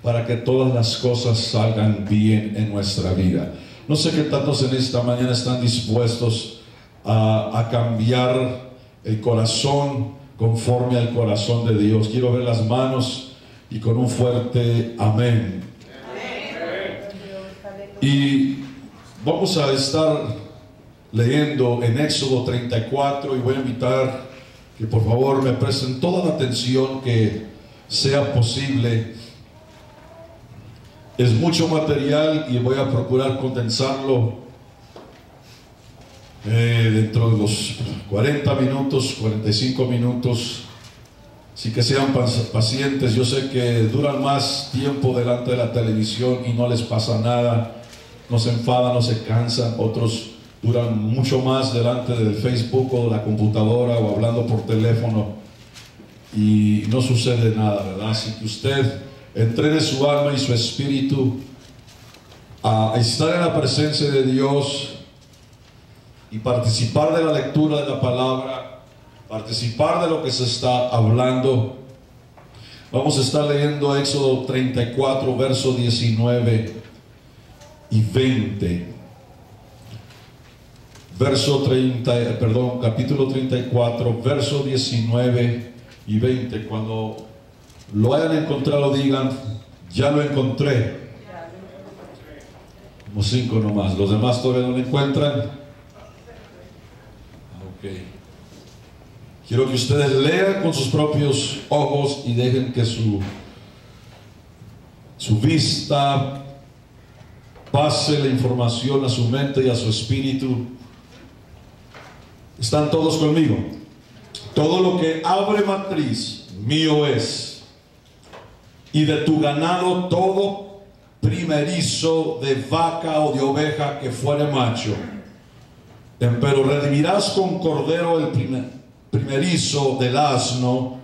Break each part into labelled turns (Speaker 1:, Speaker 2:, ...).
Speaker 1: para que todas las cosas salgan bien en nuestra vida. No sé qué tantos en esta mañana están dispuestos a cambiar el corazón conforme al corazón de Dios. Quiero ver las manos y con un fuerte amén. Y vamos a estar leyendo en Éxodo 34 y voy a invitar que por favor me presten toda la atención que sea posible. Es mucho material y voy a procurar condensarlo dentro de los 40 minutos, 45 minutos. Así que sean pacientes. Yo sé que duran más tiempo delante de la televisión y no les pasa nada, no se enfadan, no se cansan. Otros duran mucho más delante del Facebook o de la computadora o hablando por teléfono y no sucede nada, ¿verdad? Así que usted entrene su alma y su espíritu a estar en la presencia de Dios y participar de la lectura de la palabra, participar de lo que se está hablando. Vamos a estar leyendo Éxodo 34, versos 19 y 20. Capítulo 34, versos 19 y 20. Cuando lo hayan encontrado, digan: ya lo encontré. Como 5 nomás. Los demás todavía no lo encuentran. Ok. Quiero que ustedes lean con sus propios ojos y dejen que su vista pase la información a su mente y a su espíritu. ¿Están todos conmigo? Todo lo que abre matriz mío es, y de tu ganado todo primerizo de vaca o de oveja que fuere macho. Pero redimirás con cordero el primerizo del asno,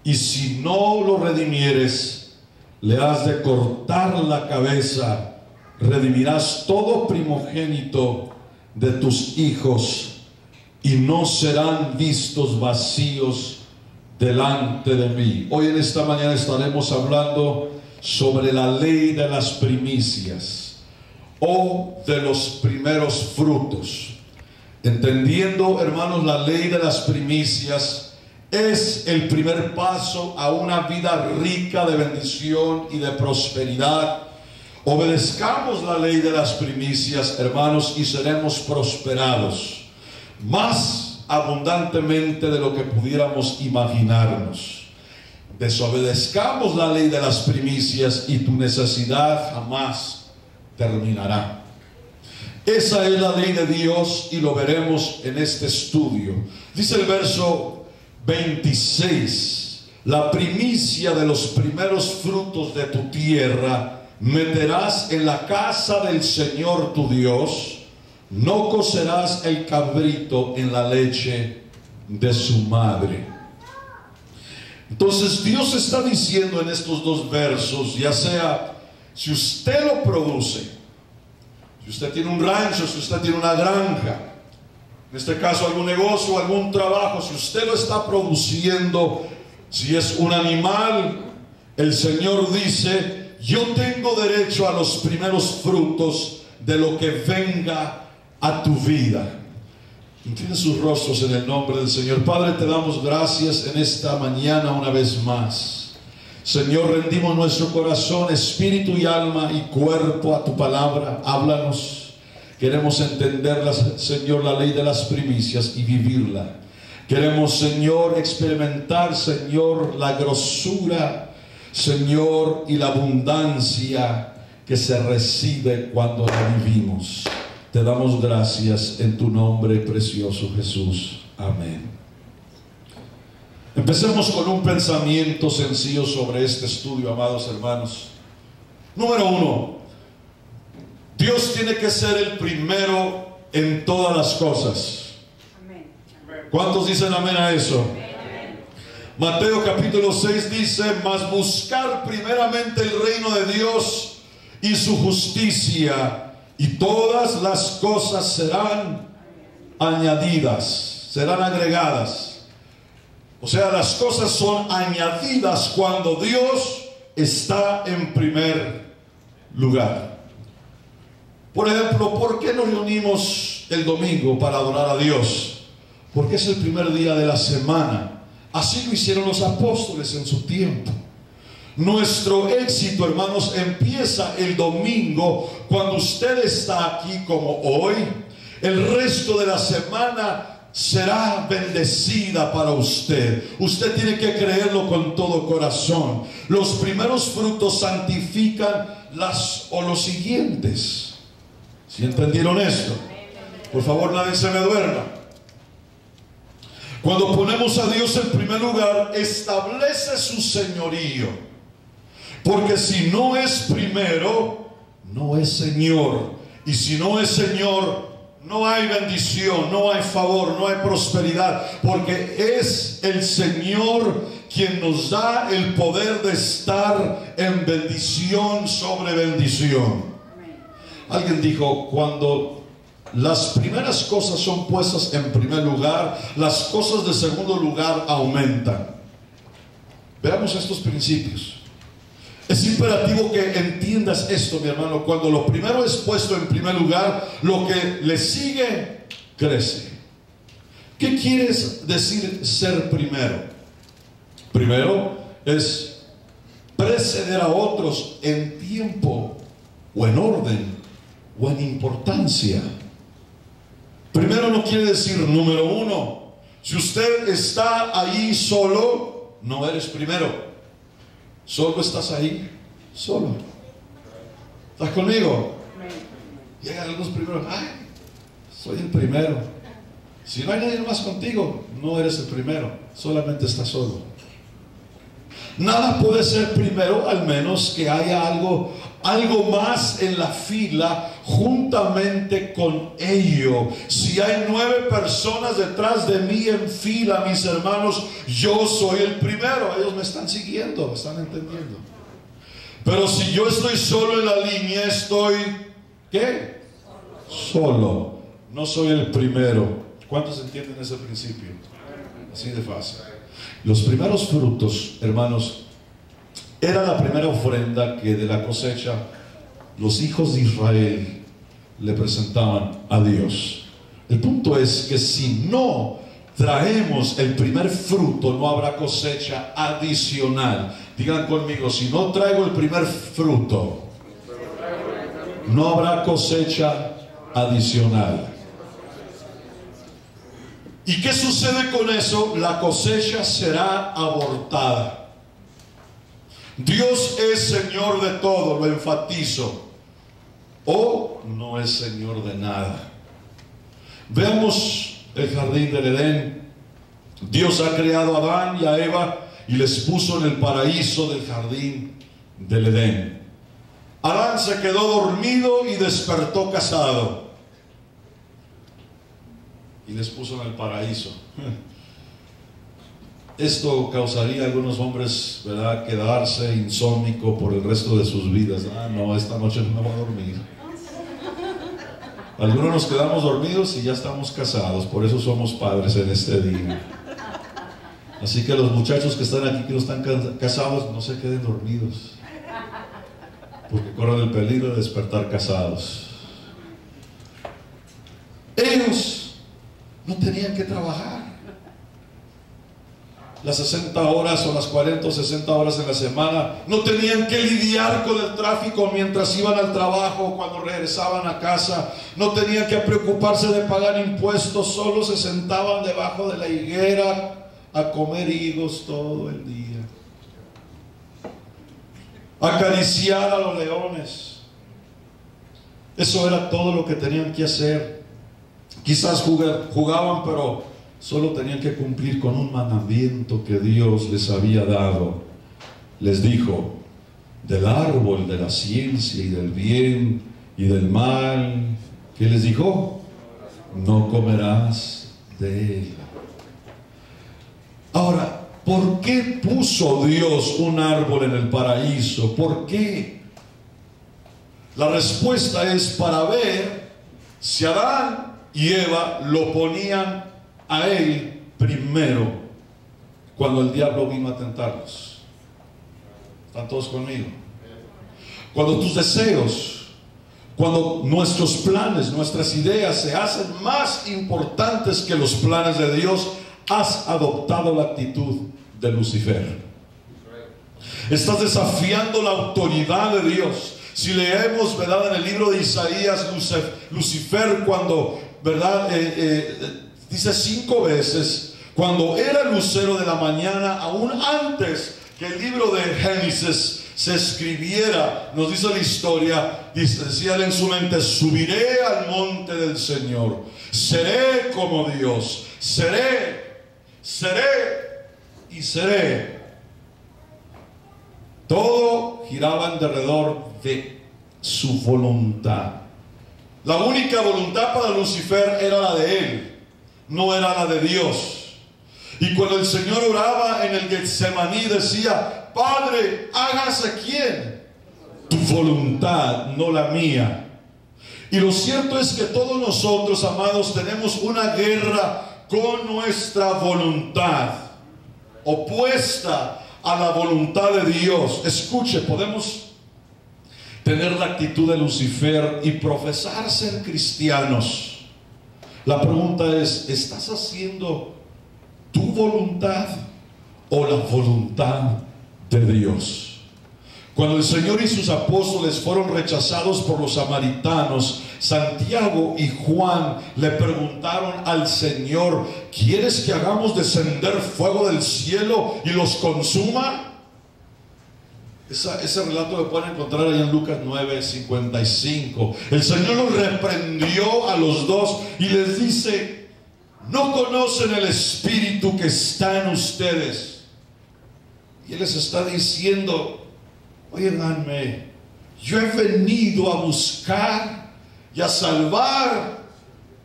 Speaker 1: y si no lo redimieres, le has de cortar la cabeza. Redimirás todo primogénito de tus hijos, y no serán vistos vacíos delante de mí. Hoy en esta mañana estaremos hablando sobre la ley de las primicias o de los primeros frutos. Entendiendo, hermanos, la ley de las primicias es el primer paso a una vida rica de bendición y de prosperidad. Obedezcamos la ley de las primicias, hermanos, y seremos prosperados más abundantemente de lo que pudiéramos imaginarnos. Desobedezcamos la ley de las primicias y tu necesidad jamás terminará. Esa es la ley de Dios y lo veremos en este estudio. Dice el verso 26: la primicia de los primeros frutos de tu tierra meterás en la casa del Señor tu Dios. No cocerás el cabrito en la leche de su madre. Entonces Dios está diciendo en estos dos versos, ya sea si usted lo produce, si usted tiene un rancho, si usted tiene una granja, en este caso algún negocio, algún trabajo, si usted lo está produciendo, si es un animal, el Señor dice: yo tengo derecho a los primeros frutos de lo que venga a tu vida. Inclinen sus rostros en el nombre del Señor. Padre, te damos gracias en esta mañana una vez más. Señor, rendimos nuestro corazón, espíritu y alma y cuerpo a tu palabra. Háblanos. Queremos entenderla, Señor, la ley de las primicias y vivirla. Queremos, Señor, experimentar, Señor, la grosura, Señor, y la abundancia que se recibe cuando la vivimos. Te damos gracias en tu nombre precioso, Jesús. Amén. Empecemos con un pensamiento sencillo sobre este estudio, amados hermanos. Número 1. Dios tiene que ser el primero en todas las cosas. ¿Cuántos dicen amén a eso? Amén. Mateo capítulo 6 dice: mas buscar primeramente el reino de Dios y su justicia, y todas las cosas serán añadidas, serán agregadas. O sea, las cosas son añadidas cuando Dios está en primer lugar. Por ejemplo, ¿por qué nos reunimos el domingo para adorar a Dios? Porque es el primer día de la semana. Así lo hicieron los apóstoles en su tiempo. Nuestro éxito, hermanos, empieza el domingo cuando usted está aquí como hoy. El resto de la semana será bendecida para usted. Usted tiene que creerlo con todo corazón. Los primeros frutos santifican los siguientes. ¿Sí entendieron esto? Por favor, nadie se me duerma. Cuando ponemos a Dios en primer lugar, establece su señorío. Porque si no es primero, no es Señor. Y si no es Señor, no hay bendición, no hay favor, no hay prosperidad. Porque es el Señor quien nos da el poder de estar en bendición sobre bendición. Alguien dijo, cuando las primeras cosas son puestas en primer lugar, las cosas de segundo lugar aumentan. Veamos estos principios. Es imperativo que entiendas esto, mi hermano. Cuando lo primero es puesto en primer lugar, lo que le sigue crece. ¿Qué quieres decir ser primero? Primero es preceder a otros en tiempo o en orden o en importancia. Primero no quiere decir número uno. Si usted está ahí solo, no eres primero. Solo estás ahí, solo. ¿Estás conmigo? Llegan algunos primeros. Ay, soy el primero. Si no hay nadie más contigo, no eres el primero. Solamente estás solo. Nada puede ser primero, al menos que haya algo más en la fila juntamente con ello. Si hay 9 personas detrás de mí en fila, mis hermanos, yo soy el primero. Ellos me están siguiendo, me están entendiendo. Pero si yo estoy solo en la línea, estoy ¿qué? Solo. No soy el primero. ¿Cuántos entienden ese principio? Así de fácil. Los primeros frutos, hermanos, era la primera ofrenda que de la cosecha los hijos de Israel le presentaban a Dios. El punto es que si no traemos el primer fruto, no habrá cosecha adicional. Digan conmigo, si no traigo el primer fruto, no habrá cosecha adicional. ¿Y qué sucede con eso? La cosecha será abortada. Dios es Señor de todo, lo enfatizo. O no es Señor de nada. Veamos el jardín del Edén. Dios ha creado a Adán y a Eva y les puso en el paraíso del jardín del Edén. Adán se quedó dormido y despertó casado. Y les puso en el paraíso. Esto causaría a algunos hombres, ¿verdad?, quedarse insómnico por el resto de sus vidas. Ah, no, esta noche no me voy a dormir. Algunos nos quedamos dormidos y ya estamos casados. Por eso somos padres en este día. Así que los muchachos que están aquí, que no están casados, no se queden dormidos, porque corren el peligro de despertar casados. Ellos no tenían que trabajar las 60 horas o las 40 o 60 horas en la semana. No tenían que lidiar con el tráfico mientras iban al trabajo o cuando regresaban a casa. No tenían que preocuparse de pagar impuestos. Solo se sentaban debajo de la higuera a comer higos todo el día, acariciar a los leones. Eso era todo lo que tenían que hacer. Quizás jugaban, pero solo tenían que cumplir con un mandamiento que Dios les había dado. Les dijo: del árbol de la ciencia y del bien y del mal, ¿qué les dijo? No comerás de él. Ahora, ¿por qué puso Dios un árbol en el paraíso? ¿Por qué? La respuesta es para ver si Adán y Eva lo ponían a él primero cuando el diablo vino a tentarlos. ¿Están todos conmigo? Cuando tus deseos, cuando nuestros planes, nuestras ideas se hacen más importantes que los planes de Dios, has adoptado la actitud de Lucifer. Estás desafiando la autoridad de Dios. Si leemos, ¿verdad?, en el libro de Isaías, Lucifer, cuando, ¿verdad?, dice 5 veces, cuando era el lucero de la mañana, aún antes que el libro de Génesis se escribiera, nos dice la historia, decía él en su mente: subiré al monte del Señor, seré como Dios, seré y seré. Todo giraba en derredor de su voluntad. La única voluntad para Lucifer era la de él, no era la de Dios. Y cuando el Señor oraba en el Getsemaní, decía: Padre, hágase ¿quién? Tu voluntad, no la mía. Y lo cierto es que todos nosotros, amados, tenemos una guerra con nuestra voluntad, opuesta a la voluntad de Dios. Escuche, podemos tener la actitud de Lucifer y profesar ser cristianos. La pregunta es: ¿estás haciendo tu voluntad o la voluntad de Dios? Cuando el Señor y sus apóstoles fueron rechazados por los samaritanos, Santiago y Juan le preguntaron al Señor: ¿quieres que hagamos descender fuego del cielo y los consuma? Ese relato lo pueden encontrar ahí en Lucas 9:55. El Señor los reprendió a los dos y les dice: ¿no conocen el espíritu que está en ustedes? Y Él les está diciendo: óiganme, yo he venido a buscar y a salvar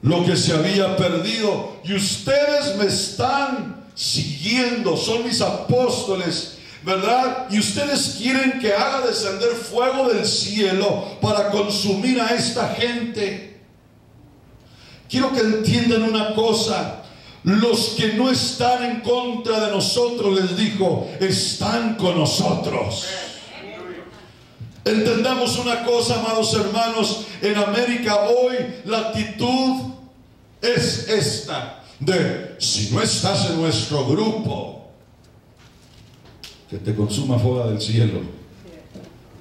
Speaker 1: lo que se había perdido, y ustedes me están siguiendo, son mis apóstoles, ¿verdad? Y ustedes quieren que haga descender fuego del cielo para consumir a esta gente. Quiero que entiendan una cosa: los que no están en contra de nosotros, les dijo, están con nosotros. Entendamos una cosa, amados hermanos, en América hoy la actitud es esta de: si no estás en nuestro grupo, que te consuma fuego del cielo.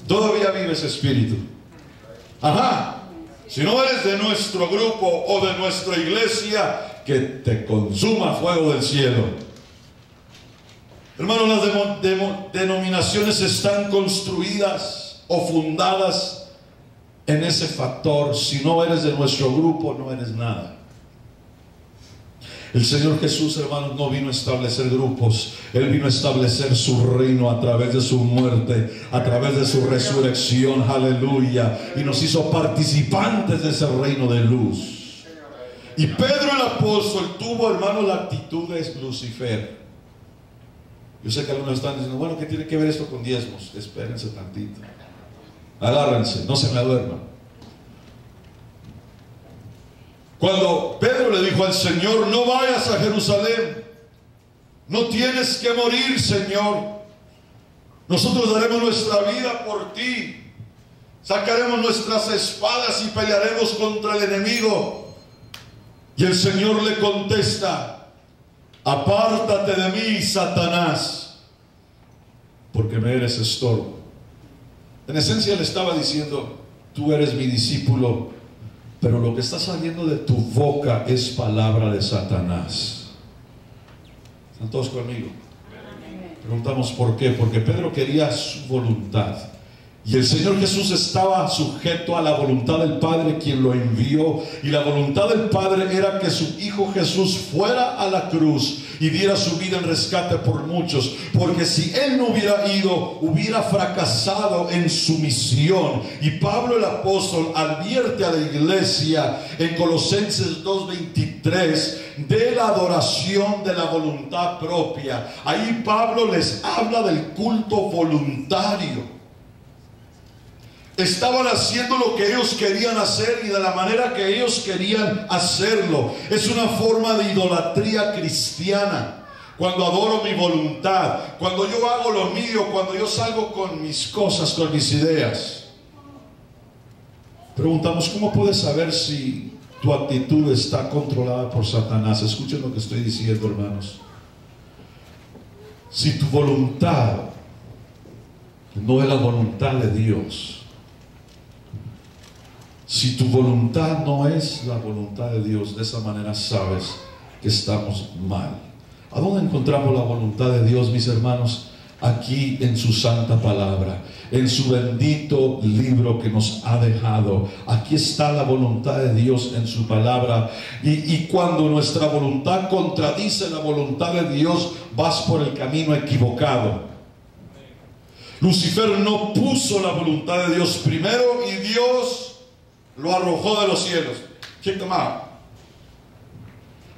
Speaker 1: Todavía vive ese espíritu. Ajá. Si no eres de nuestro grupo o de nuestra iglesia, que te consuma fuego del cielo. Hermanos, las denominaciones están construidas o fundadas en ese factor: si no eres de nuestro grupo, no eres nada. El Señor Jesús, hermanos, no vino a establecer grupos. Él vino a establecer su reino a través de su muerte, a través de su resurrección, aleluya, y nos hizo participantes de ese reino de luz. Y Pedro el apóstol tuvo, hermanos, la actitud de Lucifer. Yo sé que algunos están diciendo: bueno, ¿qué tiene que ver esto con diezmos? Espérense tantito, agárrense, no se me duerman. Cuando Pedro le dijo al Señor: no vayas a Jerusalén, no tienes que morir, Señor, nosotros daremos nuestra vida por ti, sacaremos nuestras espadas y pelearemos contra el enemigo. Y el Señor le contesta: apártate de mí, Satanás, porque me eres estorbo. En esencia le estaba diciendo: tú eres mi discípulo, pero lo que está saliendo de tu boca es palabra de Satanás. ¿Están todos conmigo? Preguntamos por qué. Porque Pedro quería su voluntad, y el Señor Jesús estaba sujeto a la voluntad del Padre, quien lo envió. Y la voluntad del Padre era que su Hijo Jesús fuera a la cruz y diera su vida en rescate por muchos, porque si Él no hubiera ido, hubiera fracasado en su misión. Y Pablo el apóstol advierte a la iglesia en Colosenses 2:23 de la adoración de la voluntad propia. Ahí Pablo les habla del culto voluntario. Estaban haciendo lo que ellos querían hacer y de la manera que ellos querían hacerlo. Es una forma de idolatría cristiana. cuando adoro mi voluntad, cuando yo hago lo mío, cuando yo salgo con mis cosas, con mis ideas. Preguntamos, ¿cómo puedes saber si tu actitud está controlada por Satanás? Escuchen lo que estoy diciendo, hermanos. Si tu voluntad no es la voluntad de Dios, si tu voluntad no es la voluntad de Dios, de esa manera sabes que estamos mal. ¿A dónde encontramos la voluntad de Dios, mis hermanos? Aquí en su santa palabra, en su bendito libro que nos ha dejado. Aquí está la voluntad de Dios en su palabra. Y cuando nuestra voluntad contradice la voluntad de Dios, vas por el camino equivocado. Lucifer no puso la voluntad de Dios primero y Dios lo arrojó de los cielos. Check them out.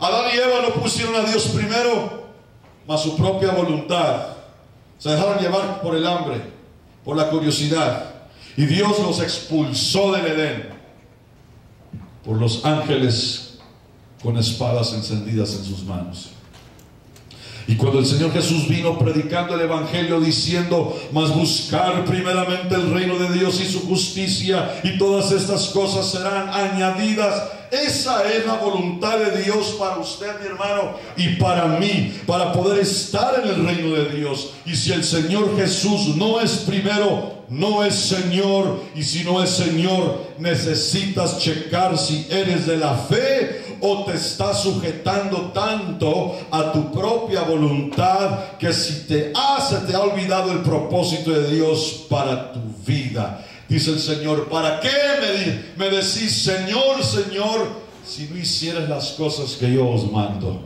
Speaker 1: Adán y Eva no pusieron a Dios primero, mas su propia voluntad. Se dejaron llevar por el hambre, por la curiosidad. Y Dios los expulsó del Edén por los ángeles con espadas encendidas en sus manos. Y cuando el Señor Jesús vino predicando el Evangelio diciendo, mas buscar primeramente el reino de Dios y su justicia, y todas estas cosas serán añadidas. Esa es la voluntad de Dios para usted, mi hermano, y para mí, para poder estar en el reino de Dios. Y si el Señor Jesús no es primero, no es Señor. Y si no es Señor, necesitas checar si eres de la fe o te estás sujetando tanto a tu propia voluntad que se te ha olvidado el propósito de Dios para tu vida. Dice el Señor, ¿para qué me decís Señor, Señor, si no hicieras las cosas que yo os mando?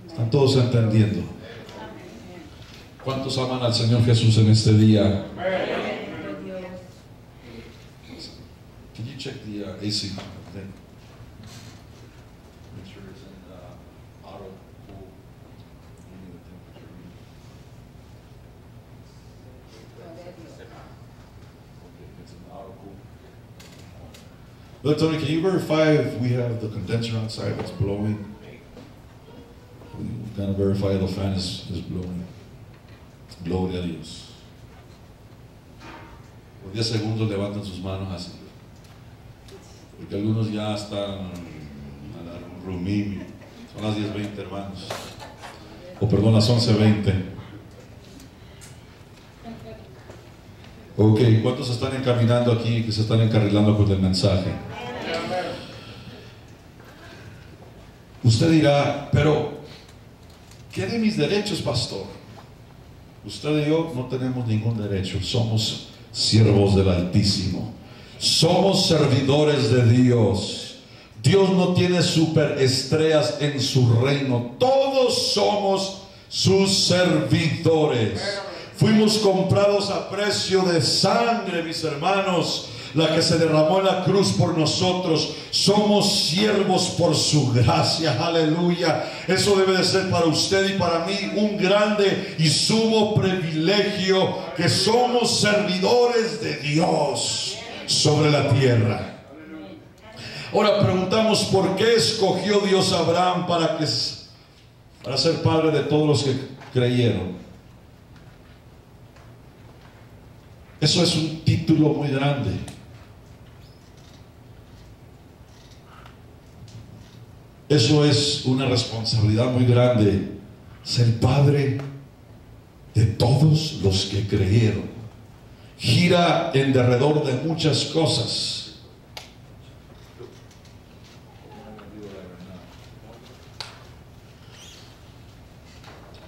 Speaker 1: ¿Están todos entendiendo? ¿Cuántos aman al Señor Jesús en este día? Can you check the AC? Make sure it's in auto cool. Look, Tony, can you verify if we have the condenser outside that's blowing? We gotta verify the fan is blowing. Gloria a Dios. Por 10 segundos levanten sus manos así. Porque algunos ya están a la rumimi. Son las 10:20, hermanos. O perdón, las 11:20. Ok, ¿cuántos están encaminando aquí, que se están encarrilando con el mensaje? Usted dirá, pero ¿qué de mis derechos, pastor? Usted y yo no tenemos ningún derecho. Somos siervos del Altísimo. Somos servidores de Dios. Dios no tiene superestrellas en su reino. Todos somos sus servidores. Fuimos comprados a precio de sangre, mis hermanos, la que se derramó en la cruz por nosotros. Somos siervos por su gracia, aleluya. Eso debe de ser para usted y para mí un grande y sumo privilegio, que somos servidores de Dios sobre la tierra. Ahora preguntamos, ¿por qué escogió Dios a Abraham para ser padre de todos los que creyeron? Eso es un título muy grande. Eso es una responsabilidad muy grande, ser padre de todos los que creyeron. Gira en derredor de muchas cosas.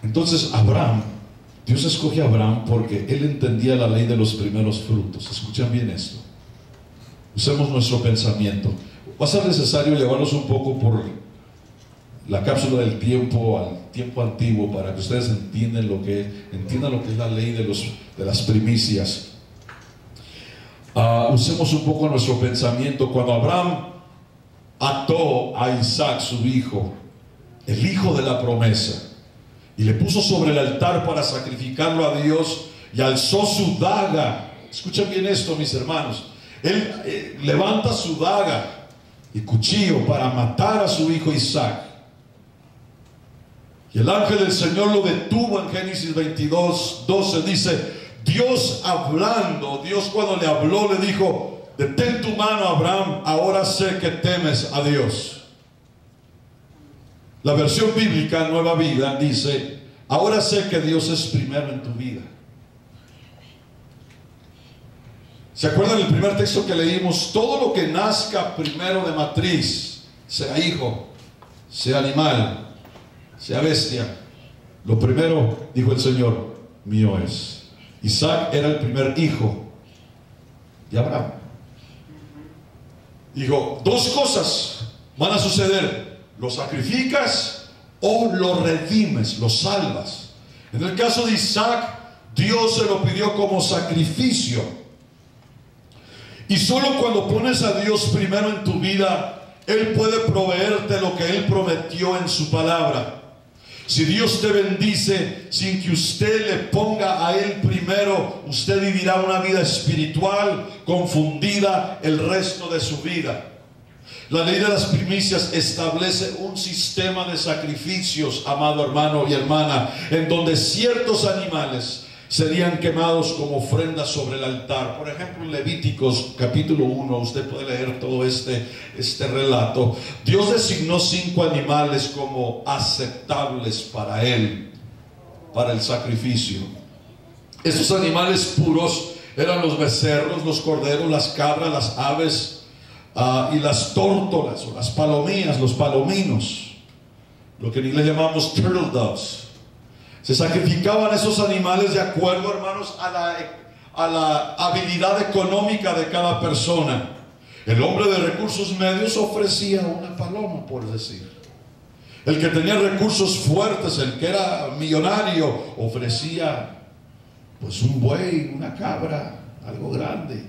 Speaker 1: Entonces Dios escoge a Abraham porque él entendía la ley de los primeros frutos. Escuchen bien esto. Usemos nuestro pensamiento. Va a ser necesario llevarlos un poco por la cápsula del tiempo al tiempo antiguo para que ustedes entiendan lo que es la ley de las primicias. Usemos un poco nuestro pensamiento. Cuando Abraham ató a Isaac, su hijo, el hijo de la promesa, y le puso sobre el altar para sacrificarlo a Dios, y alzó su daga. Escuchen bien esto, mis hermanos. Él levanta su daga y cuchillo para matar a su hijo Isaac. Y el ángel del Señor lo detuvo en Génesis 22, 12. Dice, Dios hablando, Dios cuando le habló le dijo, detén tu mano, Abraham, ahora sé que temes a Dios. La versión bíblica Nueva Vida dice, ahora sé que Dios es primero en tu vida. ¿Se acuerdan del primer texto que leímos? Todo lo que nazca primero de matriz, sea hijo, sea animal, sea bestia, lo primero, dijo el Señor, mío es. Isaac era el primer hijo de Abraham. Dijo, dos cosas van a suceder: lo sacrificas o lo redimes, lo salvas. En el caso de Isaac, Dios se lo pidió como sacrificio. Y solo cuando pones a Dios primero en tu vida, Él puede proveerte lo que Él prometió en su palabra. Si Dios te bendice sin que usted le ponga a Él primero, usted vivirá una vida espiritual confundida el resto de su vida. La ley de las primicias establece un sistema de sacrificios, amado hermano y hermana, en donde ciertos animales serían quemados como ofrendas sobre el altar. Por ejemplo, en Levíticos capítulo 1, usted puede leer todo este relato. Dios designó 5 animales como aceptables para Él, para el sacrificio. Estos animales puros eran los becerros, los corderos, las cabras, las aves y las tórtolas o las palomías, los palominos, lo que en inglés llamamos turtle doves. Se sacrificaban esos animales de acuerdo, hermanos, a la habilidad económica de cada persona. El hombre de recursos medios ofrecía una paloma, por decir. El que tenía recursos fuertes, el que era millonario, ofrecía pues un buey, una cabra, algo grande.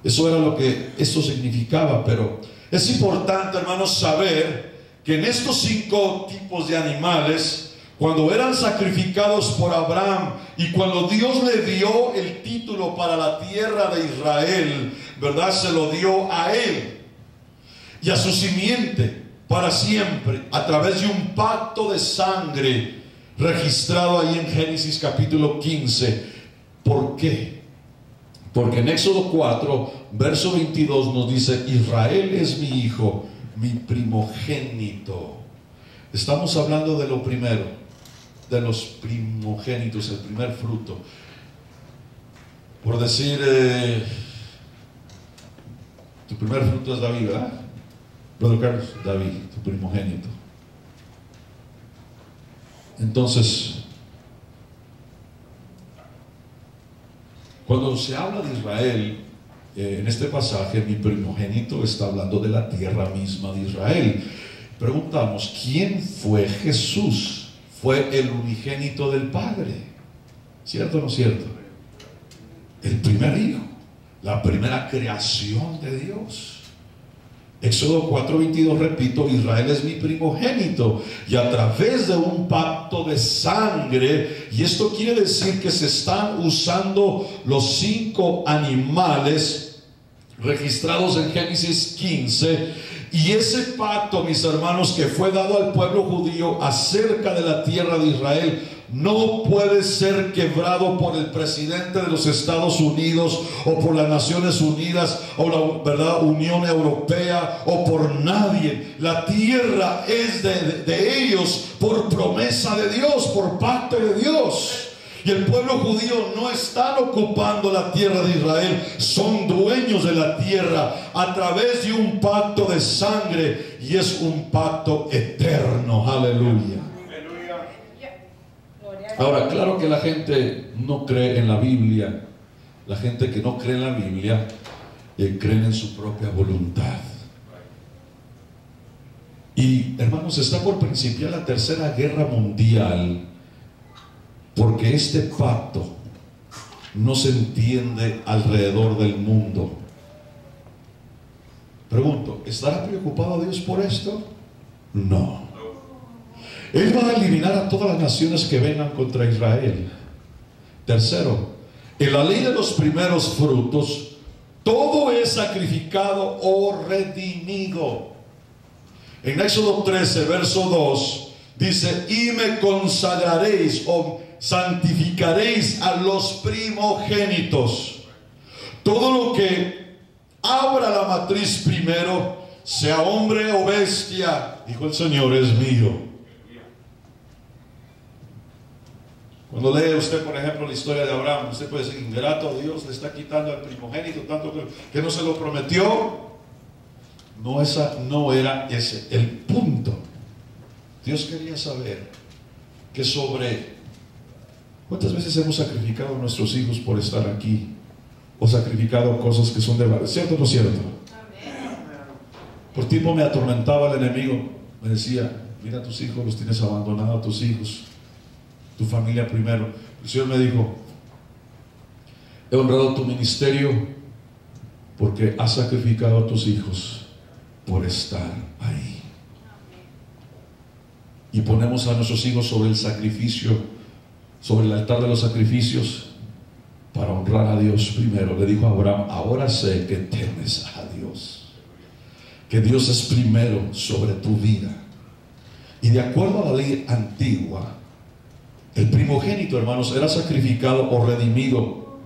Speaker 1: Eso era lo que esto significaba. Pero es importante, hermanos, saber que en estos 5 tipos de animales, cuando eran sacrificados por Abraham y cuando Dios le dio el título para la tierra de Israel, ¿verdad? Se lo dio a él y a su simiente para siempre, a través de un pacto de sangre registrado ahí en Génesis capítulo 15. ¿Por qué? Porque en Éxodo 4, verso 22 nos dice, Israel es mi hijo, mi primogénito. Estamos hablando de lo primero, de los primogénitos, el primer fruto. Por decir, tu primer fruto es David, ¿verdad? Brother Carlos, David, tu primogénito. Entonces, cuando se habla de Israel, en este pasaje, mi primogénito está hablando de la tierra misma de Israel. Preguntamos, ¿quién fue Jesús? Fue el unigénito del Padre, ¿cierto o no cierto? El primer hijo, la primera creación de Dios. Éxodo 4:22, repito, Israel es mi primogénito, y a través de un pacto de sangre, y esto quiere decir que se están usando los 5 animales registrados en Génesis 15. Y ese pacto, mis hermanos, que fue dado al pueblo judío acerca de la tierra de Israel, no puede ser quebrado por el presidente de los Estados Unidos o por las Naciones Unidas o la Unión Europea o por nadie. La tierra es de ellos por promesa de Dios, por pacto de Dios. Y el pueblo judío no está ocupando la tierra de Israel, son dueños de la tierra a través de un pacto de sangre, y es un pacto eterno. Aleluya. Ahora, claro que la gente no cree en la Biblia. La gente que no cree en la Biblia creen en su propia voluntad. Y hermanos, está por principiar la tercera guerra mundial, porque este pacto no se entiende alrededor del mundo. Pregunto, ¿estará preocupado Dios por esto? No. Él va a eliminar a todas las naciones que vengan contra Israel. Tercero, en la ley de los primeros frutos, todo es sacrificado o redimido. En Éxodo 13, verso 2, Dice, y me consagraréis o santificaréis a los primogénitos. Todo lo que abra la matriz primero, sea hombre o bestia, dijo el Señor, es mío. Cuando lee usted, por ejemplo, la historia de Abraham, usted puede decir, ingrato, Dios le está quitando al primogénito tanto que no se lo prometió. No era ese el punto. Dios quería saber que ¿cuántas veces hemos sacrificado a nuestros hijos por estar aquí? O sacrificado cosas que son de valor, ¿cierto o no cierto? Por tiempo me atormentaba el enemigo. Me decía, mira, tus hijos los tienes abandonados, tus hijos, tu familia primero. El Señor me dijo, he honrado tu ministerio porque has sacrificado a tus hijos por estar ahí. Y ponemos a nuestros hijos sobre el sacrificio, sobre el altar de los sacrificios, para honrar a Dios primero. Le dijo a Abraham, ahora sé que temes a Dios, que Dios es primero sobre tu vida. Y de acuerdo a la ley antigua, el primogénito, hermanos, era sacrificado o redimido.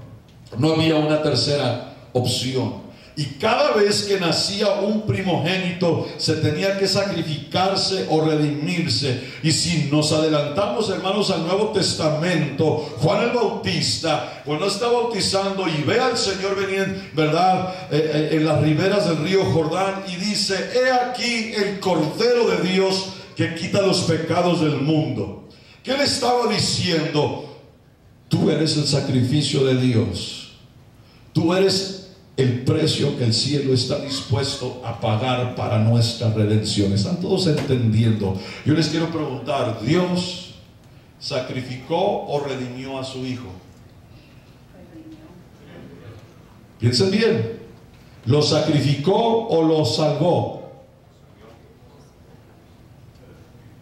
Speaker 1: No había una tercera opción. Y cada vez que nacía un primogénito, se tenía que sacrificarse o redimirse. Y si nos adelantamos, hermanos, al Nuevo Testamento, Juan el Bautista, cuando está bautizando y ve al Señor venir, ¿verdad?, en las riberas del río Jordán, y dice, he aquí el Cordero de Dios que quita los pecados del mundo. ¿Qué le estaba diciendo? Tú eres el sacrificio de Dios. Tú eres el precio que el cielo está dispuesto a pagar para nuestra redención. ¿Están todos entendiendo? Yo les quiero preguntar, ¿Dios sacrificó o redimió a su Hijo? Piensen bien. ¿Lo sacrificó o lo salvó?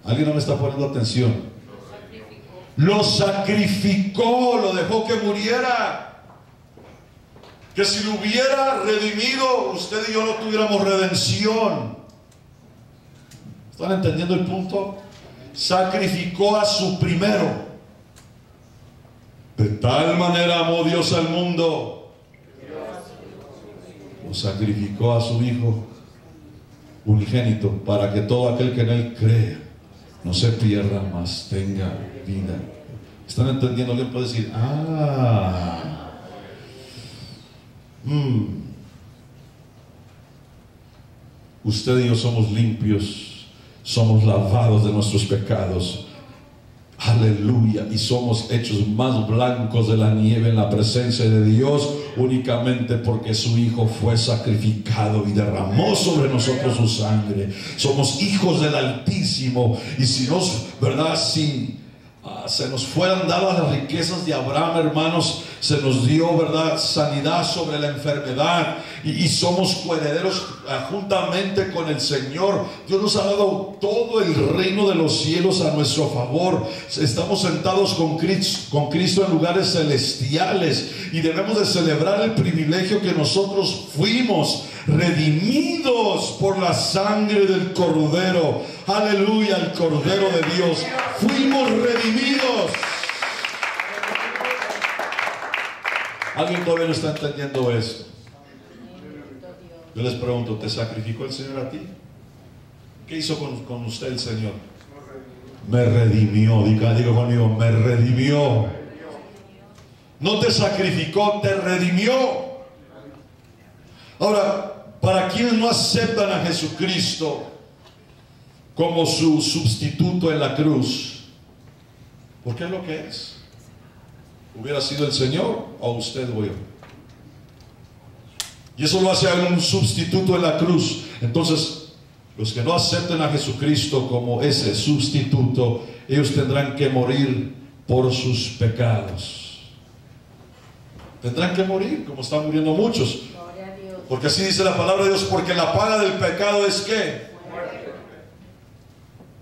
Speaker 1: ¿Alguien no me está poniendo atención? Lo sacrificó, lo dejó que muriera. Que si lo hubiera redimido, usted y yo no tuviéramos redención. ¿Están entendiendo el punto? Sacrificó a su primero. De tal manera amó Dios al mundo, lo sacrificó a su Hijo unigénito, para que todo aquel que en Él cree no se pierda, mas tenga vida. ¿Están entendiendo? Alguien puede decir, usted y yo somos limpios, somos lavados de nuestros pecados, aleluya, y somos hechos más blancos de la nieve en la presencia de Dios, únicamente porque su Hijo fue sacrificado y derramó sobre nosotros su sangre. Somos hijos del Altísimo. Y si nos, ¿verdad?, si se nos fueran dadas las riquezas de Abraham, hermanos, se nos dio, ¿verdad?, sanidad sobre la enfermedad, y somos coherederos juntamente con el Señor. Dios nos ha dado todo el reino de los cielos a nuestro favor. Estamos sentados con Cristo en lugares celestiales, y debemos de celebrar el privilegio que nosotros fuimos redimidos por la sangre del Cordero. Aleluya, el Cordero de Dios. Fuimos redimidos. ¿Alguien todavía no está entendiendo esto? Yo les pregunto, ¿te sacrificó el Señor a ti? ¿Qué hizo con usted el Señor? Me redimió. Diga conmigo, me redimió. No te sacrificó, te redimió. Ahora, para quienes no aceptan a Jesucristo como su sustituto en la cruz, ¿por qué es lo que es? ¿Hubiera sido el Señor o usted o yo? Y eso lo hace un sustituto en la cruz. Entonces, los que no acepten a Jesucristo como ese sustituto, ellos tendrán que morir por sus pecados. Tendrán que morir, como están muriendo muchos. Porque así dice la palabra de Dios, porque la paga del pecado es ¿qué?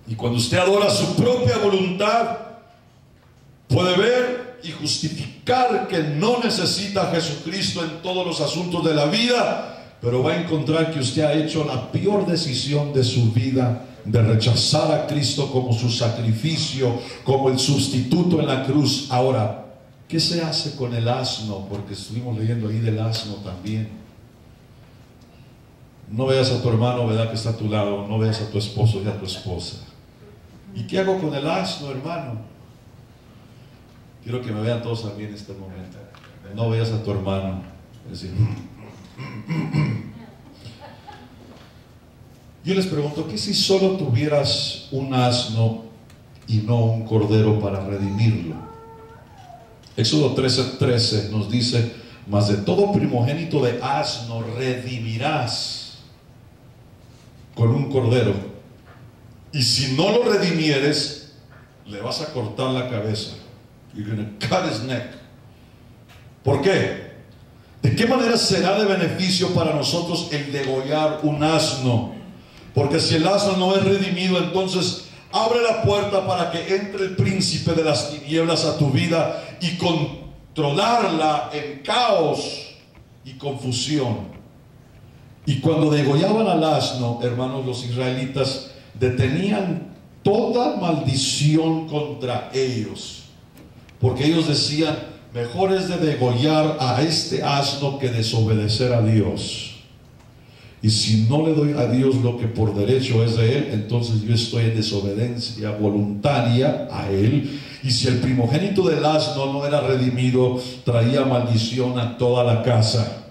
Speaker 1: Y cuando usted adora su propia voluntad, puede ver y justificar que no necesita a Jesucristo en todos los asuntos de la vida, pero va a encontrar que usted ha hecho la peor decisión de su vida, de rechazar a Cristo como su sacrificio, como el sustituto en la cruz. Ahora, ¿qué se hace con el asno? Porque estuvimos leyendo ahí del asno también. No veas a tu hermano, ¿verdad?, que está a tu lado. No veas a tu esposo y a tu esposa. ¿Y qué hago con el asno, hermano? Quiero que me vean todos también en este momento. No veas a tu hermano. Es decir, yo les pregunto, ¿qué si solo tuvieras un asno y no un cordero para redimirlo? Éxodo 13:13 nos dice: mas de todo primogénito de asno redimirás con un cordero, y si no lo redimieres, le vas a cortar la cabeza. You're going to cut his neck. ¿Por qué? ¿De qué manera será de beneficio para nosotros el degollar un asno? Porque si el asno no es redimido, entonces abre la puerta para que entre el príncipe de las tinieblas a tu vida y controlarla en caos y confusión. Y cuando degollaban al asno, hermanos, los israelitas detenían toda maldición contra ellos, porque ellos decían: mejor es de degollar a este asno que desobedecer a Dios. Y si no le doy a Dios lo que por derecho es de Él, entonces yo estoy en desobediencia voluntaria a Él. Y si el primogénito del asno no era redimido, traía maldición a toda la casa.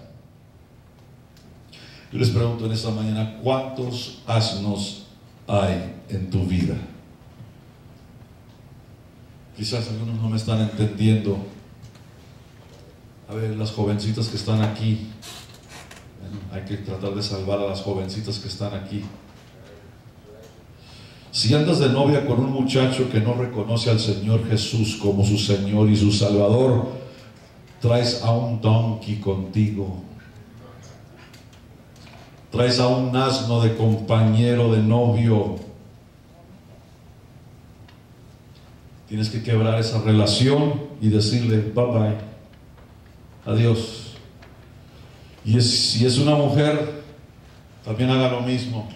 Speaker 1: Yo les pregunto en esta mañana: ¿cuántos asnos hay en tu vida? Quizás algunos no me están entendiendo. A ver, las jovencitas que están aquí, hay que tratar de salvar a las jovencitas que están aquí. Si andas de novia con un muchacho que no reconoce al Señor Jesús como su Señor y su Salvador, traes a un donkey contigo, traes a un asno de compañero, de novio. Tienes que quebrar esa relación y decirle: bye bye, adiós. Y si es una mujer, también haga lo mismo.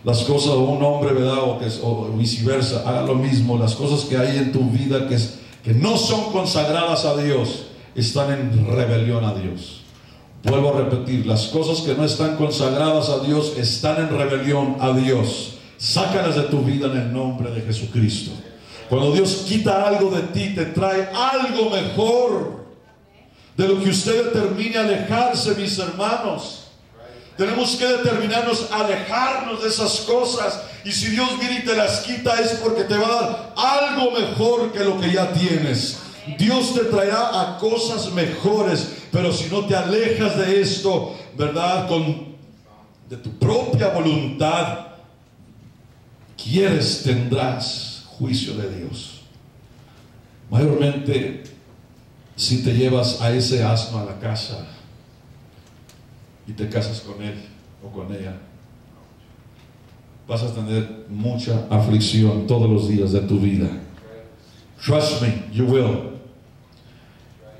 Speaker 1: Las cosas, o un hombre, ¿verdad?, o viceversa, haga lo mismo. Las cosas que hay en tu vida que no son consagradas a Dios, están en rebelión a Dios. Vuelvo a repetir: las cosas que no están consagradas a Dios están en rebelión a Dios. Sácalas de tu vida en el nombre de Jesucristo. Cuando Dios quita algo de ti, te trae algo mejor. De lo que usted determine alejarse, mis hermanos. Tenemos que determinarnos a alejarnos de esas cosas. Y si Dios viene y te las quita, es porque te va a dar algo mejor que lo que ya tienes. Dios te traerá a cosas mejores. Pero si no te alejas de esto, ¿verdad?, de tu propia voluntad, tendrás juicio de Dios. Mayormente, si te llevas a ese asno a la casa y te casas con él o con ella, vas a tener mucha aflicción todos los días de tu vida. Trust me, you will.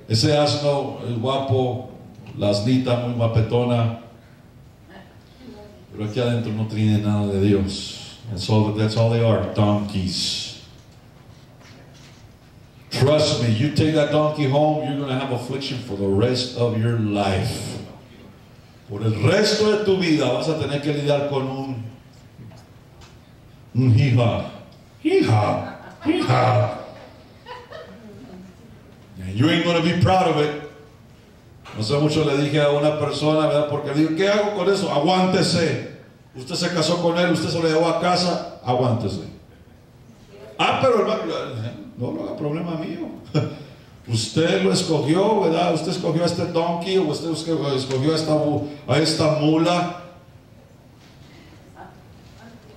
Speaker 1: Ese asno, el guapo, la asnita muy guapetona, pero aquí adentro no tiene nada de Dios. That's all they are, donkeys. Trust me, you take that donkey home, you're going to have affliction for the rest of your life. Por el resto de tu vida vas a tener que lidiar con un hija. And you ain't going to be proud of it. No sé mucho, le dije a una persona, ¿verdad?, porque le digo: ¿qué hago con eso? Aguántese. Usted se casó con él, usted se lo llevó a casa, aguántese. Pero hermano, no lo haga problema mío. Usted lo escogió, ¿verdad? Usted escogió a este donkey, o usted escogió a esta mula.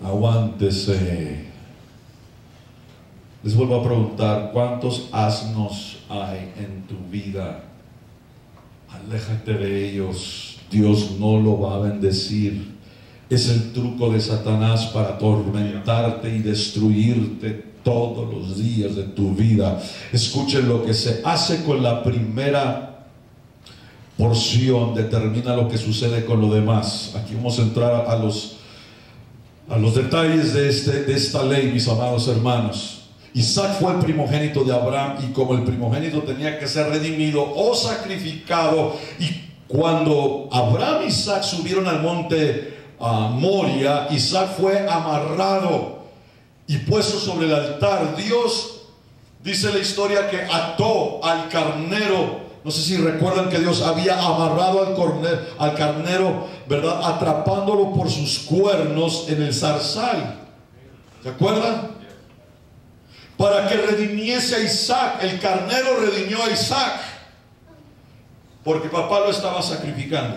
Speaker 1: Aguántese. Les vuelvo a preguntar: ¿cuántos asnos hay en tu vida? Aléjate de ellos. Dios no lo va a bendecir. Es el truco de Satanás para atormentarte y destruirte todos los días de tu vida. Escuchen lo que se hace con la primera porción determina lo que sucede con lo demás. Aquí vamos a entrar a los detalles de esta ley, mis amados hermanos. Isaac fue el primogénito de Abraham, y como el primogénito tenía que ser redimido o sacrificado, y cuando Abraham y Isaac subieron al monte Moria, Isaac fue amarrado y puesto sobre el altar. Dios, dice la historia, que ató al carnero. No sé si recuerdan que Dios había amarrado al carnero, ¿verdad? Atrapándolo por sus cuernos en el zarzal. ¿Se acuerdan? Para que redimiese a Isaac. El carnero redimió a Isaac, porque papá lo estaba sacrificando.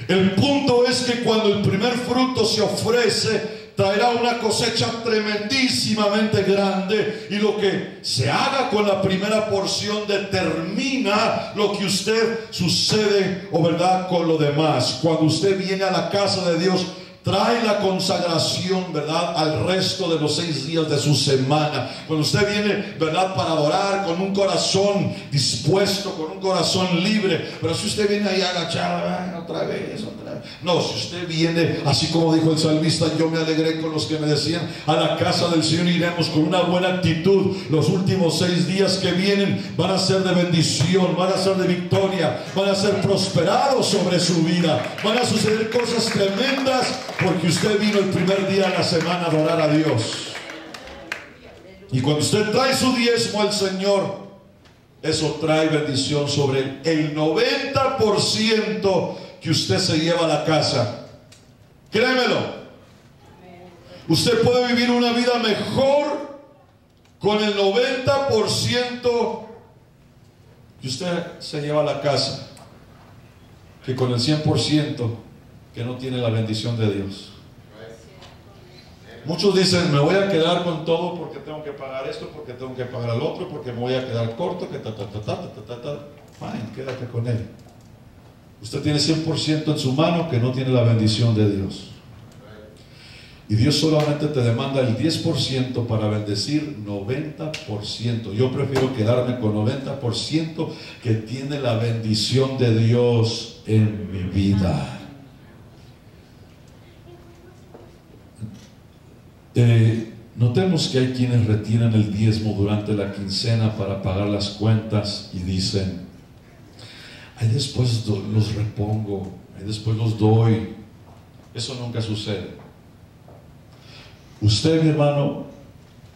Speaker 1: El punto es que cuando el primer fruto se ofrece, traerá una cosecha tremendísimamente grande, y lo que se haga con la primera porción determina lo que usted sucede, o verdad, con lo demás. Cuando usted viene a la casa de Dios, trae la consagración, ¿verdad?, al resto de los 6 días de su semana. Cuando usted viene, ¿verdad?, para adorar con un corazón dispuesto, con un corazón libre. Pero si usted viene ahí agachado, otra vez. No, si usted viene, así como dijo el salmista, yo me alegré con los que me decían, a la casa del Señor iremos con una buena actitud. Los últimos 6 días que vienen van a ser de bendición, van a ser de victoria, van a ser prosperados sobre su vida. Van a suceder cosas tremendas, porque usted vino el primer día de la semana a adorar a Dios. Y cuando usted trae su diezmo al Señor, eso trae bendición sobre él. El 90% que usted se lleva a la casa, créemelo, usted puede vivir una vida mejor con el 90% que usted se lleva a la casa, que con el 100% que no tiene la bendición de Dios. Muchos dicen, me voy a quedar con todo porque tengo que pagar esto, porque tengo que pagar el otro, porque me voy a quedar corto, que Fine, quédate con él. Usted tiene 100% en su mano que no tiene la bendición de Dios. Y Dios solamente te demanda el 10% para bendecir 90%. Yo prefiero quedarme con 90% que tiene la bendición de Dios en mi vida. Notemos que hay quienes retiran el diezmo durante la quincena para pagar las cuentas y dicen, ahí después los repongo, ahí después los doy. Eso nunca sucede. Usted, mi hermano,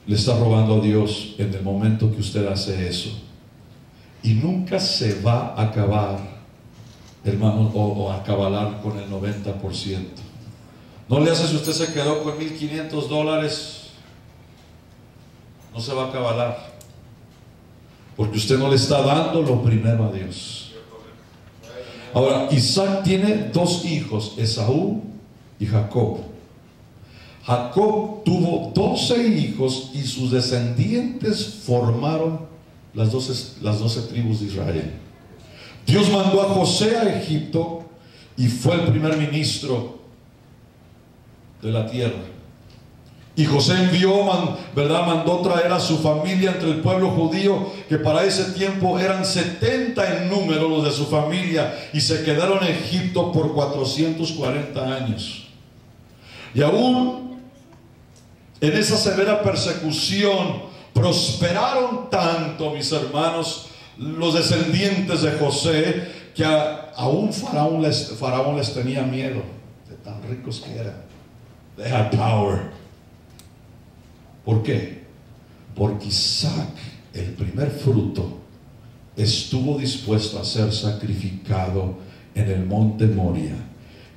Speaker 1: le está robando a Dios en el momento que usted hace eso, y nunca se va a acabar, hermano, o acabalar con el 90%. No le hace si usted se quedó con $1,500, no se va a acabalar, porque usted no le está dando lo primero a Dios. Ahora, Isaac tiene 2 hijos, Esaú y Jacob. Jacob tuvo 12 hijos y sus descendientes formaron las 12 tribus de Israel. Dios mandó a José a Egipto y fue el primer ministro de la tierra. Y José mandó traer a su familia entre el pueblo judío, que para ese tiempo eran 70 en número los de su familia, y se quedaron en Egipto por 440 años. Y aún en esa severa persecución prosperaron tanto, mis hermanos, los descendientes de José, que aún Faraón les tenía miedo de tan ricos que eran. They had power. ¿Por qué? Porque Isaac, el primer fruto, estuvo dispuesto a ser sacrificado en el monte Moria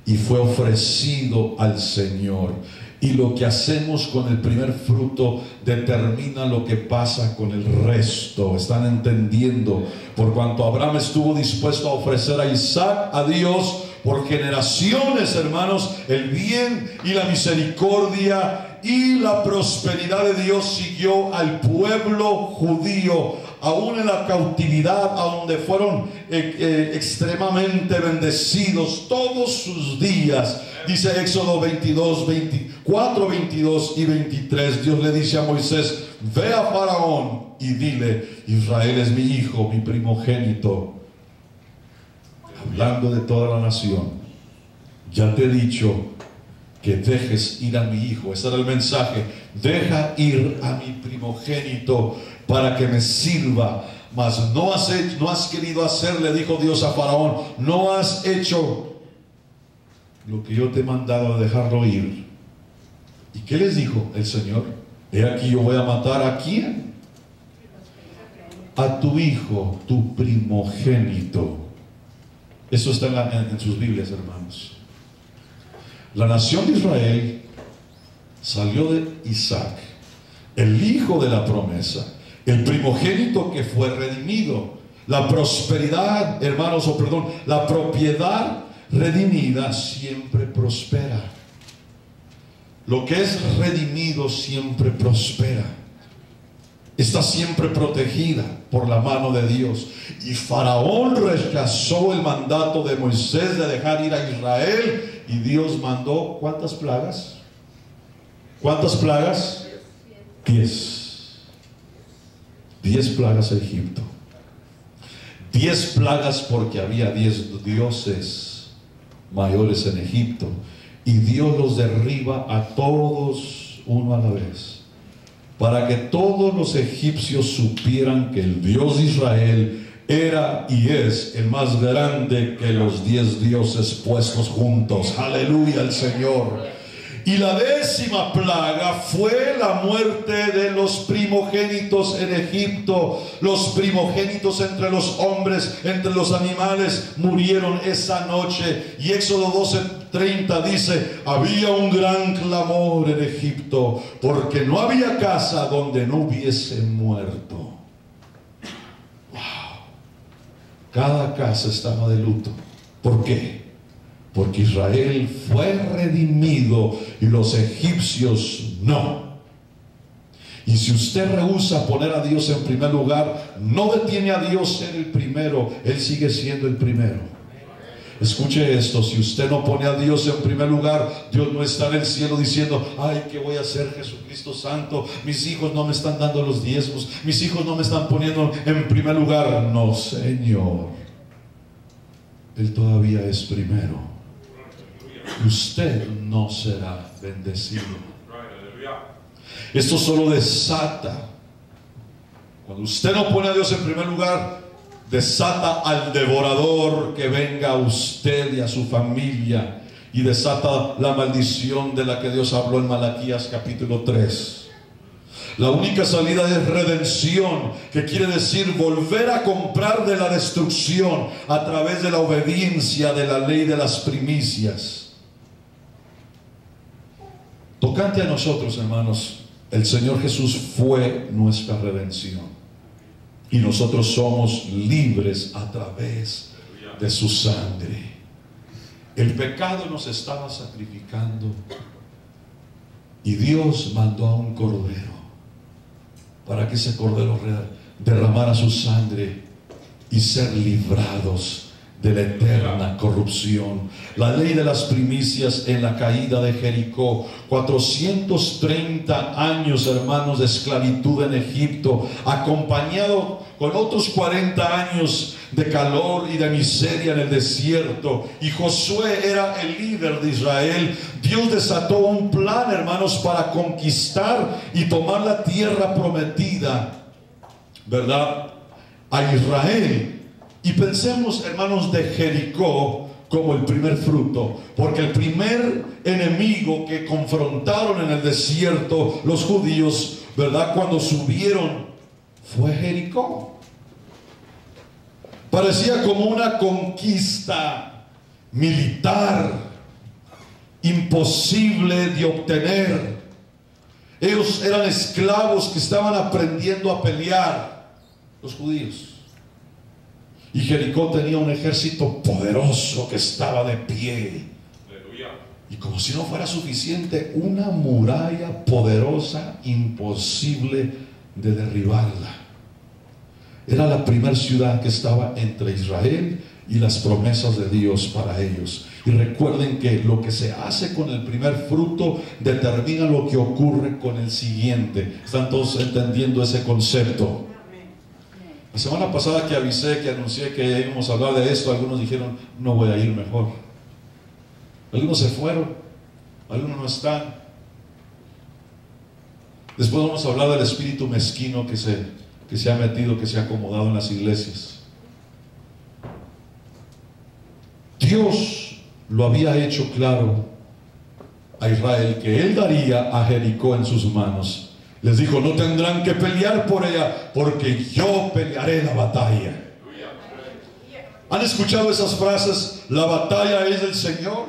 Speaker 1: y fue ofrecido al Señor. Y lo que hacemos con el primer fruto determina lo que pasa con el resto. ¿Están entendiendo? Por cuanto Abraham estuvo dispuesto a ofrecer a Isaac a Dios por generaciones, hermanos, el bien y la misericordia y la prosperidad de Dios siguió al pueblo judío, aún en la cautividad, a donde fueron extremadamente bendecidos todos sus días. Dice Éxodo 24, 22 y 23. Dios le dice a Moisés: ve a Faraón y dile, Israel es mi hijo, mi primogénito. hablando de toda la nación, ya te he dicho que dejes ir a mi hijo. Ese era el mensaje: deja ir a mi primogénito para que me sirva. Mas no has querido hacer, le dijo Dios a Faraón, no has hecho lo que yo te he mandado a dejarlo ir. ¿Y qué les dijo el Señor? He aquí, yo voy a matar ¿a quién? A tu hijo, tu primogénito. Eso está en sus Biblias, hermanos. La nación de Israel salió de Isaac, el hijo de la promesa, el primogénito que fue redimido. La prosperidad, hermanos, la propiedad redimida siempre prospera. Lo que es redimido siempre prospera. Está siempre protegida por la mano de Dios. Y Faraón rechazó el mandato de Moisés de dejar ir a Israel, y Dios mandó ¿cuántas plagas? ¿Cuántas plagas? 10. 10 plagas a Egipto. 10 plagas porque había 10 dioses mayores en Egipto, y Dios los derriba a todos uno a la vez, para que todos los egipcios supieran que el Dios de Israel era y es el más grande que los 10 dioses puestos juntos. Aleluya al Señor. Y la 10ª plaga fue la muerte de los primogénitos en Egipto. Los primogénitos entre los hombres, entre los animales, murieron esa noche. Y Éxodo 12:30 dice: había un gran clamor en Egipto, porque no había casa donde no hubiese muerto. Wow. Cada casa estaba de luto. ¿Por qué? Porque Israel fue redimido y los egipcios no. Y si usted rehúsa poner a Dios en primer lugar, no detiene a Dios ser el primero. Él sigue siendo el primero. Escuche esto: si usted no pone a Dios en primer lugar, Dios no está en el cielo diciendo: ay, ¿qué voy a hacer, Jesucristo Santo? Mis hijos no me están dando los diezmos, mis hijos no me están poniendo en primer lugar. No, Señor, Él todavía es primero. Usted no será bendecido. Esto solo desata, cuando usted no pone a Dios en primer lugar, desata al devorador que venga a usted y a su familia, y desata la maldición de la que Dios habló en Malaquías capítulo 3. La única salida es redención, que quiere decir volver a comprar de la destrucción a través de la obediencia de la ley de las primicias. Tocante a nosotros, hermanos, el Señor Jesús fue nuestra redención, y nosotros somos libres a través de su sangre. El pecado nos estaba sacrificando, y Dios mandó a un cordero para que ese cordero derramara su sangre y ser librados de la eterna corrupción. La ley de las primicias en la caída de Jericó, 430 años, hermanos, de esclavitud en Egipto, acompañado con otros 40 años de calor y de miseria en el desierto, y Josué era el líder de Israel. Dios desató un plan, hermanos, para conquistar y tomar la tierra prometida, ¿verdad?, a Israel. Y pensemos, hermanos, de Jericó como el primer fruto, porque el primer enemigo que confrontaron en el desierto los judíos, ¿verdad?, cuando subieron, fue Jericó. Parecía como una conquista militar imposible de obtener. Ellos eran esclavos que estaban aprendiendo a pelear, los judíos. Y Jericó tenía un ejército poderoso que estaba de pie. Y como si no fuera suficiente, una muralla poderosa, imposible de derribarla. Era la primera ciudad que estaba entre Israel y las promesas de Dios para ellos. Y recuerden que lo que se hace con el primer fruto determina lo que ocurre con el siguiente. ¿Están todos entendiendo ese concepto? La semana pasada que avisé, que anuncié que íbamos a hablar de esto, algunos dijeron, no voy a ir mejor. Algunos se fueron, algunos no están. Después vamos a hablar del espíritu mezquino que se ha metido, que se ha acomodado en las iglesias. Dios lo había hecho claro a Israel que Él daría a Jericó en sus manos. Les dijo, no tendrán que pelear por ella, porque yo pelearé la batalla. ¿Han escuchado esas frases? La batalla es del Señor.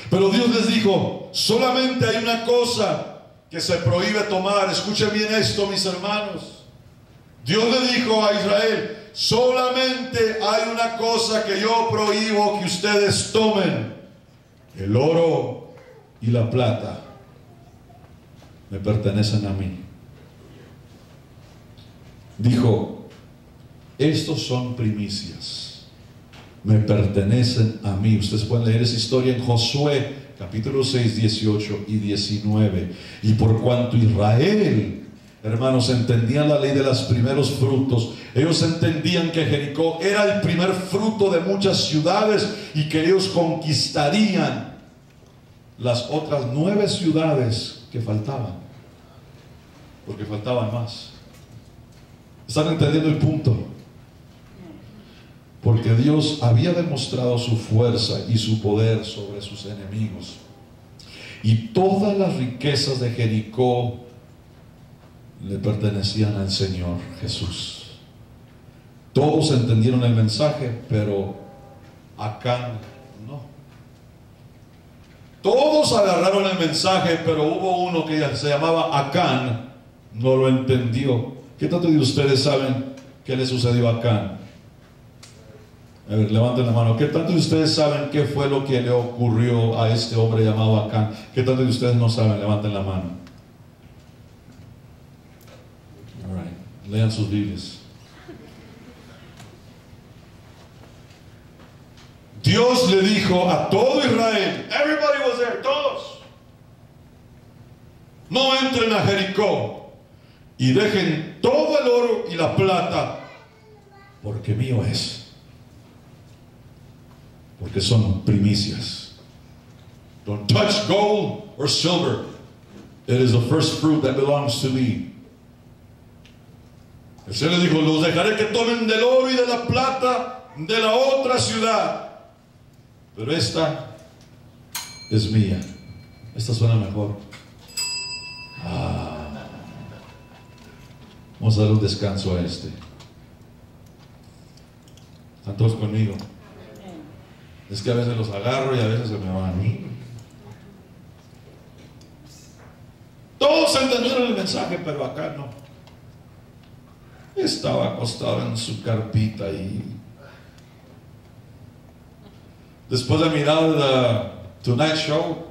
Speaker 1: Pero Dios les dijo, solamente hay una cosa que se prohíbe tomar. Escuchen bien esto, mis hermanos. Dios le dijo a Israel, solamente hay una cosa que yo prohíbo que ustedes tomen. El oro y la plata me pertenecen a mí. Dijo, estos son primicias, me pertenecen a mí. Ustedes pueden leer esa historia en Josué capítulo 6, 18 y 19. Y por cuanto Israel, hermanos, entendían la ley de los primeros frutos, ellos entendían que Jericó era el primer fruto de muchas ciudades y que ellos conquistarían las otras 9 ciudades que faltaban, porque faltaban más. ¿Están entendiendo el punto? Porque Dios había demostrado su fuerza y su poder sobre sus enemigos, y todas las riquezas de Jericó le pertenecían al Señor Jesús. Todos entendieron el mensaje, pero Acán no. Todos agarraron el mensaje, pero hubo uno que se llamaba Acán, no lo entendió. ¿Qué tanto de ustedes saben qué le sucedió a Acán? A ver, levanten la mano. ¿Qué tanto de ustedes saben qué fue lo que le ocurrió a este hombre llamado Acán? ¿Qué tanto de ustedes no saben? Levanten la mano. All right. Lean sus Biblias. Dios le dijo a todo Israel, everybody was there, todos, no entren a Jericó y dejen todo el oro y la plata, porque mío es, porque son primicias. Don't touch gold or silver. It is the first fruit that belongs to me. El Señor le dijo, los dejaré que tomen del oro y de la plata de la otra ciudad, pero esta es mía. Esta suena mejor. Vamos a dar un descanso a este. ¿Están todos conmigo? Es que a veces los agarro y a veces se me van. Todos entendieron el mensaje, pero acá no. Estaba acostado en su carpita y después de mirar el Tonight Show,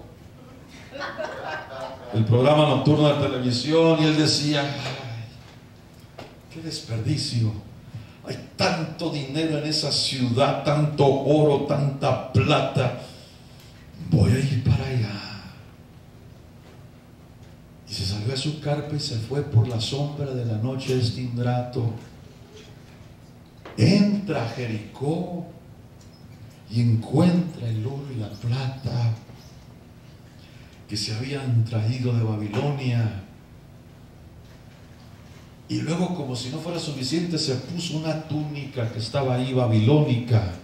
Speaker 1: el programa nocturno de televisión, y él decía, ay, qué desperdicio, hay tanto dinero en esa ciudad, tanto oro, tanta plata, voy a ir para allá. Y se salió de su carpa y se fue por la sombra de la noche este ingrato. Entra a Jericó y encuentra el oro y la plata que se habían traído de Babilonia. Y luego, como si no fuera suficiente, se puso una túnica que estaba ahí babilónica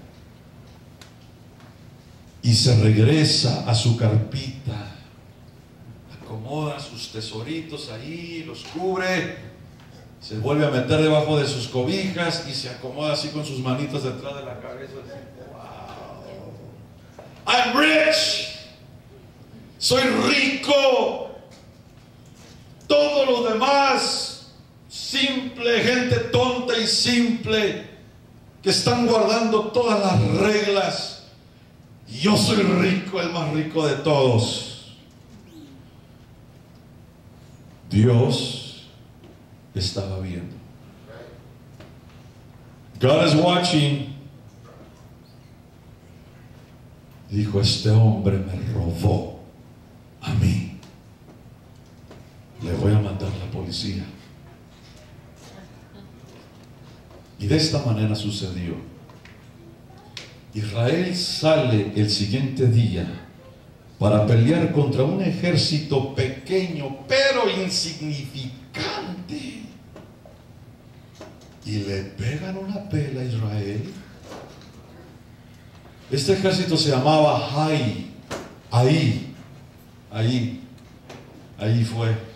Speaker 1: y se regresa a su carpita, acomoda sus tesoritos ahí, los cubre, se vuelve a meter debajo de sus cobijas y se acomoda así con sus manitas detrás de la cabeza. I'm rich, soy rico. Todos los demás, simple, gente tonta y simple, que están guardando todas las reglas, yo soy rico, el más rico de todos. Dios estaba viendo. God is watching. Dijo, este hombre me robó a mí, le voy a mandar la policía. Y de esta manera sucedió. Israel sale el siguiente día para pelear contra un ejército pequeño pero insignificante. Y le pegan una pela a Israel. Este ejército se llamaba Ahí fue.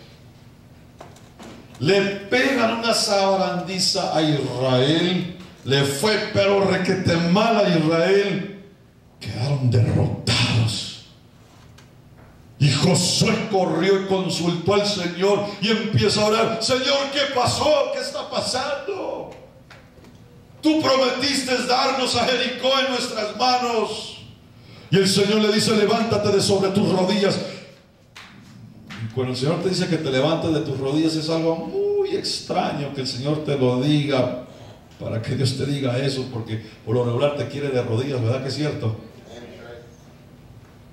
Speaker 1: Le pegan una sabandiza a Israel. Le fue pero requete mal a Israel. Quedaron derrotados. Y Josué corrió y consultó al Señor y empieza a orar: Señor, ¿qué pasó? ¿Qué está pasando? Tú prometiste darnos a Jericó en nuestras manos. Y el Señor le dice: levántate de sobre tus rodillas. Y cuando el Señor te dice que te levantes de tus rodillas, es algo muy extraño que el Señor te lo diga, para que Dios te diga eso, porque por lo regular te quiere de rodillas, ¿verdad que es cierto?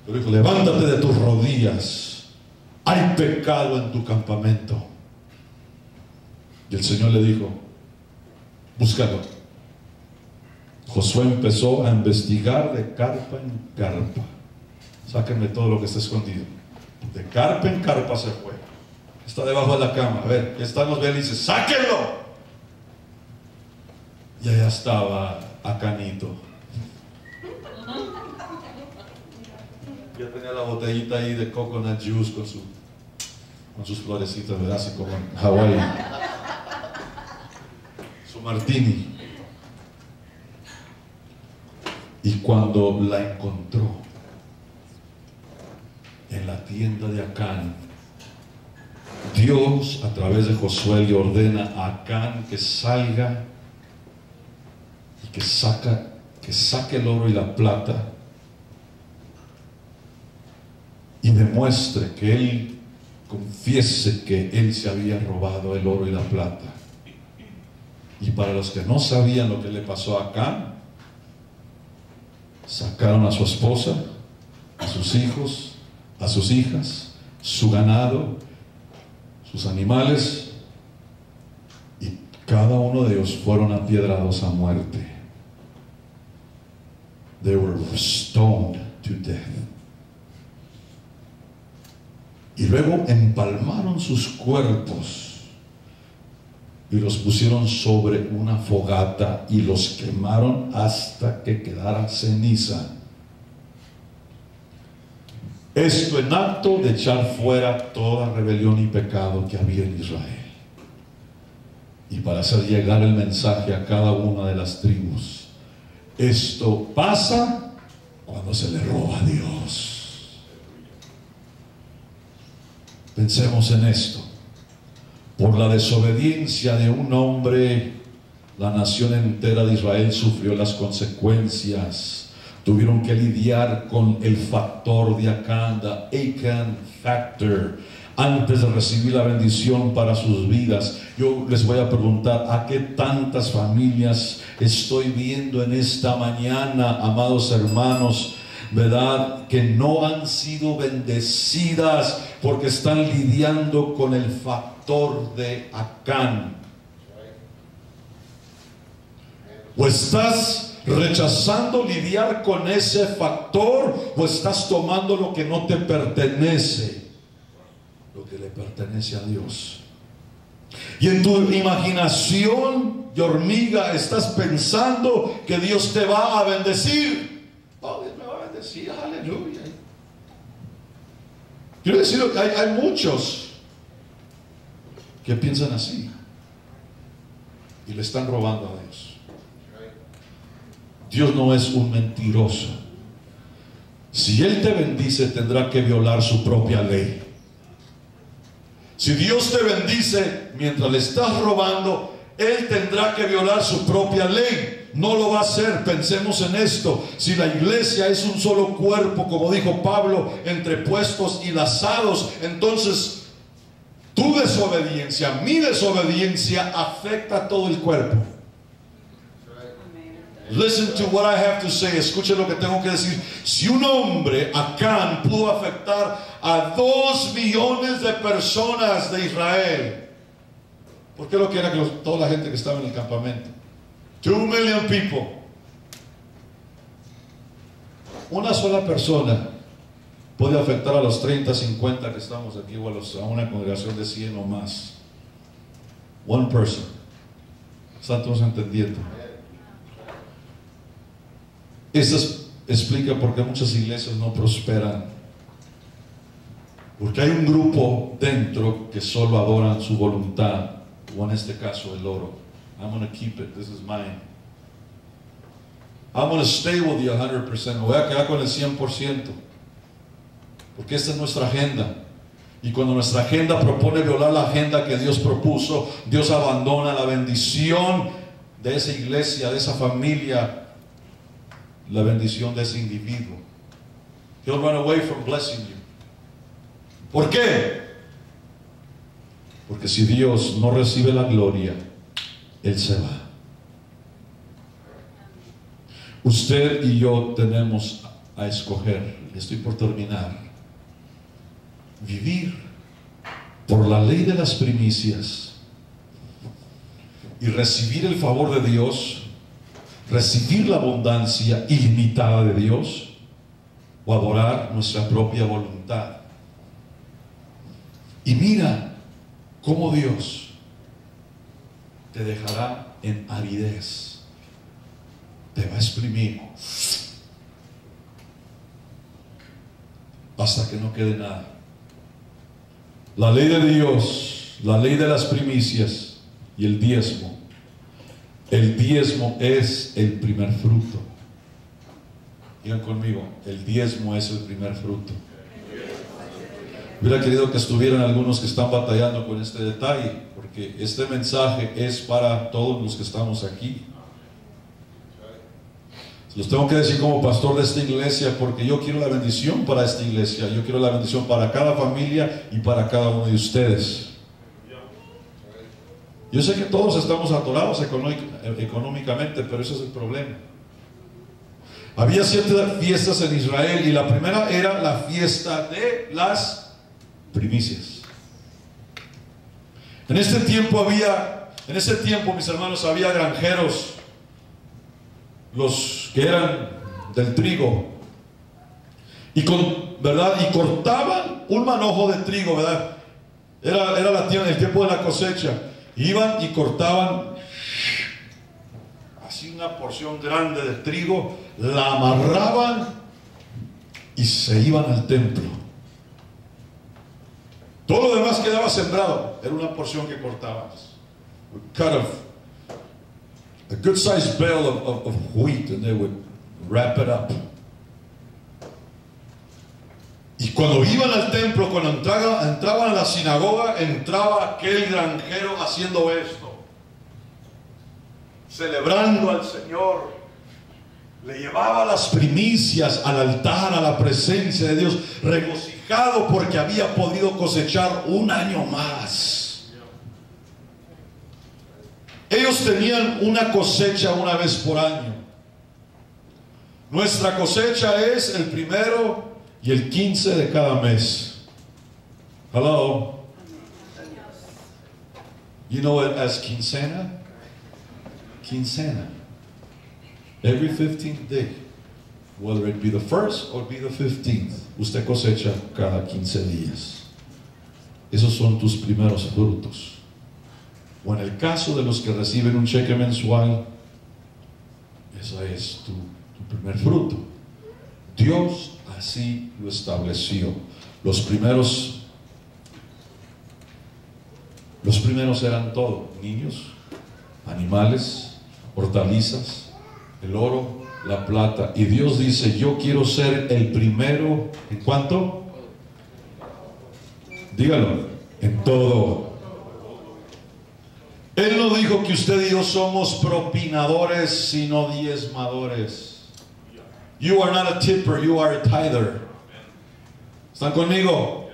Speaker 1: Pero dijo: levántate de tus rodillas, hay pecado en tu campamento. Y el Señor le dijo: búscalo. Josué empezó a investigar de carpa en carpa. Sáquenme todo lo que está escondido. De carpa en carpa se fue. Está debajo de la cama. A ver, están los bélices. ¡Sáquenlo! Y allá estaba Acanito. Ya tenía la botellita ahí de coconut juice con sus florecitas, ¿verdad? Así como en Hawái. Su martini. Y cuando la encontró en la tienda de Acán, Dios a través de Josué le ordena a Acán que salga y que saque el oro y la plata y demuestre, que él confiese que él se había robado el oro y la plata. Y para los que no sabían lo que le pasó a Acán, sacaron a su esposa, a sus hijos, a sus hijas, su ganado, sus animales, y cada uno de ellos fueron apiedrados a muerte. They were stoned to death. Y luego empalmaron sus cuerpos y los pusieron sobre una fogata y los quemaron hasta que quedara ceniza. Esto en acto de echar fuera toda rebelión y pecado que había en Israel, y para hacer llegar el mensaje a cada una de las tribus. Esto pasa cuando se le roba a Dios. Pensemos en esto. Por la desobediencia de un hombre, la nación entera de Israel sufrió las consecuencias. Tuvieron que lidiar con el factor de Acán, the Achan factor, antes de recibir la bendición para sus vidas. Yo les voy a preguntar: ¿a qué tantas familias estoy viendo en esta mañana, amados hermanos, verdad, que no han sido bendecidas porque están lidiando con el factor de Acán? ¿O estás rechazando lidiar con ese factor, o estás tomando lo que no te pertenece, lo que le pertenece a Dios? Y en tu imaginación de hormiga estás pensando que Dios te va a bendecir. Oh, Dios me va a bendecir, aleluya. Quiero decir que hay muchos que piensan así y le están robando a Dios. Dios no es un mentiroso. Si Él te bendice, tendrá que violar su propia ley. Si Dios te bendice mientras le estás robando, Él tendrá que violar su propia ley. No lo va a hacer. Pensemos en esto: si la iglesia es un solo cuerpo, como dijo Pablo, entrepuestos y lazados, entonces tu desobediencia, mi desobediencia, afecta a todo el cuerpo. Listen to what I have to say. Escuchen lo que tengo que decir. Si un hombre, Acán, pudo afectar a 2 millones de personas de Israel, ¿por qué lo que era que toda la gente que estaba en el campamento? 2 million people. Una sola persona puede afectar a los 30, 50 que estamos aquí o a una congregación de 100 o más. One person. ¿Estamos entendiendo? Eso explica por qué muchas iglesias no prosperan. Porque hay un grupo dentro que solo adoran su voluntad, o en este caso el oro. I'm going to keep it, this is mine. I'm going to stay with you 100%. Me voy a quedar con el 100%. Porque esta es nuestra agenda. Y cuando nuestra agenda propone violar la agenda que Dios propuso, Dios abandona la bendición de esa iglesia, de esa familia, la bendición de ese individuo. He'll run away from blessing you. ¿Por qué? Porque si Dios no recibe la gloria, Él se va. Usted y yo tenemos a escoger, estoy por terminar, vivir por la ley de las primicias y recibir el favor de Dios, recibir la abundancia ilimitada de Dios, o adorar nuestra propia voluntad. Y mira cómo Dios te dejará en aridez, te va a exprimir hasta que no quede nada. La ley de Dios, la ley de las primicias y el diezmo. El diezmo es el primer fruto. Digan conmigo, el diezmo es el primer fruto. Hubiera querido que estuvieran algunos que están batallando con este detalle, porque este mensaje es para todos los que estamos aquí. Los tengo que decir como pastor de esta iglesia, porque yo quiero la bendición para esta iglesia, yo quiero la bendición para cada familia y para cada uno de ustedes. Yo sé que todos estamos atorados económicamente, pero ese es el problema. Había 7 fiestas en Israel y la primera era la fiesta de las primicias. En ese tiempo, mis hermanos, había granjeros, los que eran del trigo, y cortaban un manojo de trigo, ¿verdad? Era el tiempo de la cosecha. Iban y cortaban así una porción grande de trigo, la amarraban y se iban al templo. Todo lo demás quedaba sembrado, era una porción que cortaban. A good sized bale of wheat, and they would wrap it up. Y cuando iban al templo, cuando entraban a la sinagoga, entraba aquel granjero haciendo esto, celebrando al Señor. Le llevaba las primicias al altar, a la presencia de Dios, regocijado porque había podido cosechar un año más. Ellos tenían una cosecha una vez por año. Nuestra cosecha es el 1 y el 15 de cada mes. Hello. You know it as quincena? Quincena. Every 15th day. Whether it be the 1st or be the 15th. Usted cosecha cada 15 días. Esos son tus primeros frutos. O en el caso de los que reciben un cheque mensual, ese es tu primer fruto. Dios así lo estableció. Los primeros eran todo: niños, animales, hortalizas, el oro, la plata. Y Dios dice: yo quiero ser el primero. ¿En cuánto? Dígalo. En todo. Él no dijo que usted y yo somos propinadores, sino diezmadores. You are not a tipper, you are a tither. ¿Están conmigo?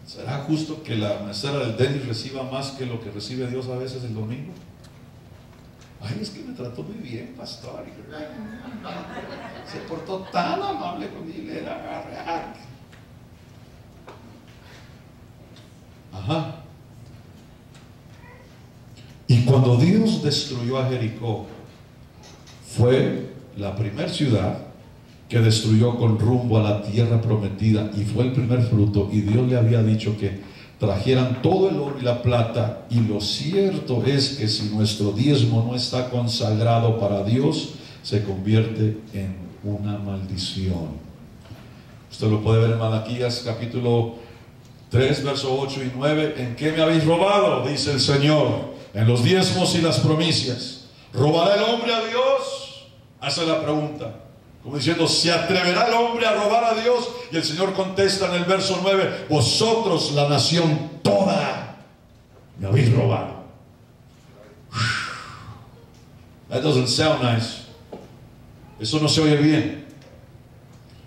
Speaker 1: ¿Será justo que la mesera del Dennis reciba más que lo que recibe Dios a veces el domingo? Ay, es que me trató muy bien, pastor. Se portó tan amable conmigo. Ajá. Y cuando Dios destruyó a Jericó, fue la primera ciudad que destruyó con rumbo a la tierra prometida, y fue el primer fruto, y Dios le había dicho que trajeran todo el oro y la plata. Y lo cierto es que si nuestro diezmo no está consagrado para Dios, se convierte en una maldición. Usted lo puede ver en Malaquías capítulo 3, verso 8 y 9. ¿En qué me habéis robado?, dice el Señor. En los diezmos y las primicias. ¿Robará el hombre a Dios? Hace la pregunta, como diciendo, ¿se atreverá el hombre a robar a Dios? Y el Señor contesta en el verso 9: vosotros, la nación toda, me habéis robado. That doesn't sound nice. Eso no se oye bien.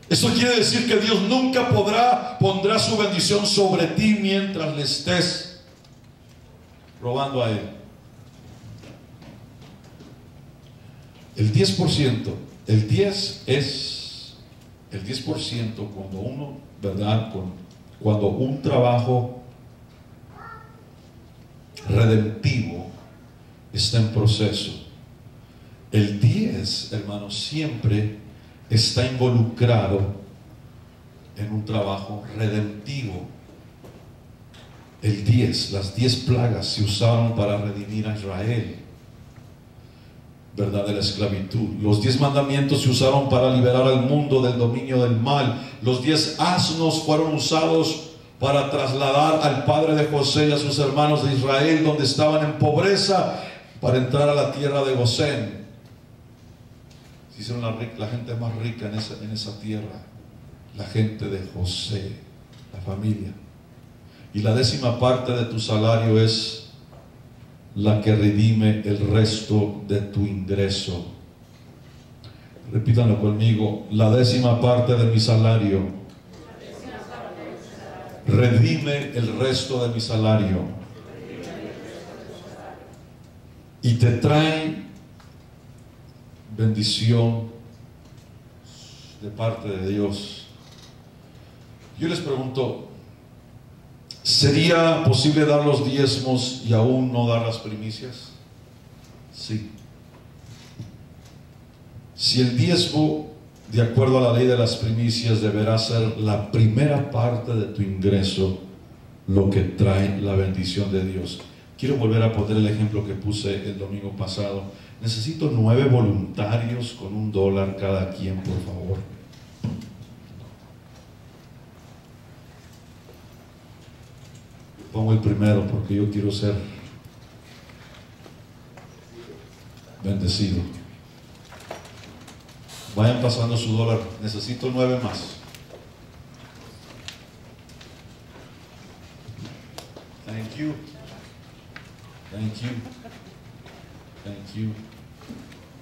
Speaker 1: Eso quiere decir que Dios nunca pondrá su bendición sobre ti mientras le estés robando a Él. El 10%, el 10 es el 10% cuando uno, ¿verdad? Cuando un trabajo redemptivo está en proceso. El 10, hermanos, siempre está involucrado en un trabajo redemptivo. El 10, las 10 plagas se usaron para redimir a Israel, ¿verdad?, de la esclavitud. Los 10 mandamientos se usaron para liberar al mundo del dominio del mal. Los 10 asnos fueron usados para trasladar al padre de José y a sus hermanos de Israel, donde estaban en pobreza, para entrar a la tierra de Gosén. Se hicieron la gente más rica en esa tierra, la gente de José, la familia. Y la 10ª parte de tu salario es la que redime el resto de tu ingreso. Repítanlo conmigo: la 10ª parte de mi salario redime el resto de mi salario y te trae bendición de parte de Dios. Yo les pregunto, ¿sería posible dar los diezmos y aún no dar las primicias? Sí. Si el diezmo, de acuerdo a la ley de las primicias, deberá ser la primera parte de tu ingreso, lo que trae la bendición de Dios. Quiero volver a poner el ejemplo que puse el domingo pasado. Necesito 9 voluntarios con $1 cada quien, por favor. Pongo el primero porque yo quiero ser bendecido. Vayan pasando su $1. Necesito 9 más. Thank you. Thank you. Thank you.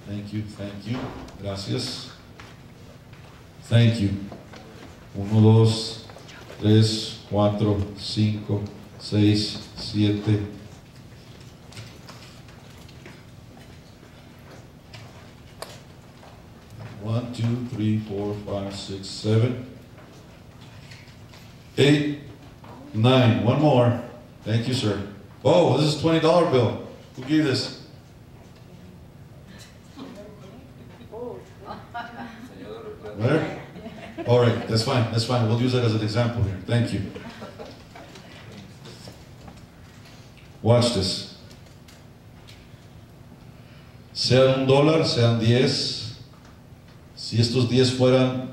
Speaker 1: Thank you. Thank you. Gracias. Thank you. 1, 2, 3, 4, 5, 6, 7. One, 2, 3, 4, 5, 6, 7, 8, 9. One more. Thank you, sir. Oh, this is a $20 bill. Who gave this? Where? All right, that's fine. That's fine. We'll use that as an example here. Thank you. Watch this. Sean $1, sean 10. Si estos 10 fueran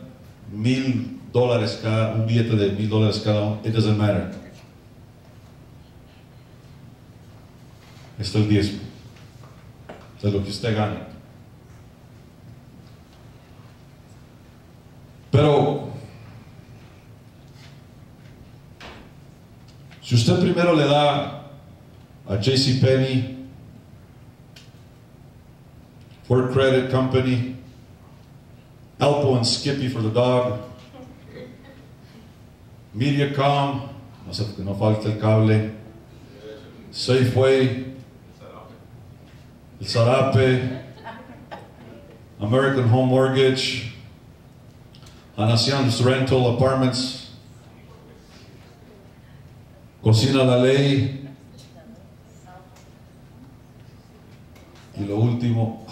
Speaker 1: $1,000 cada, un billete de $1,000 cada uno, it doesn't matter. Esto es el diezmo. Esto es lo que usted gana. Pero si usted primero le da a JCPenney, Ford Credit Company, Alpo and Skippy for the dog, Mediacom, no sé, que no falte el cable, Safeway, el Zarape, American Home Mortgage, Anacian's Rental Apartments, Cocina La Ley, lo último,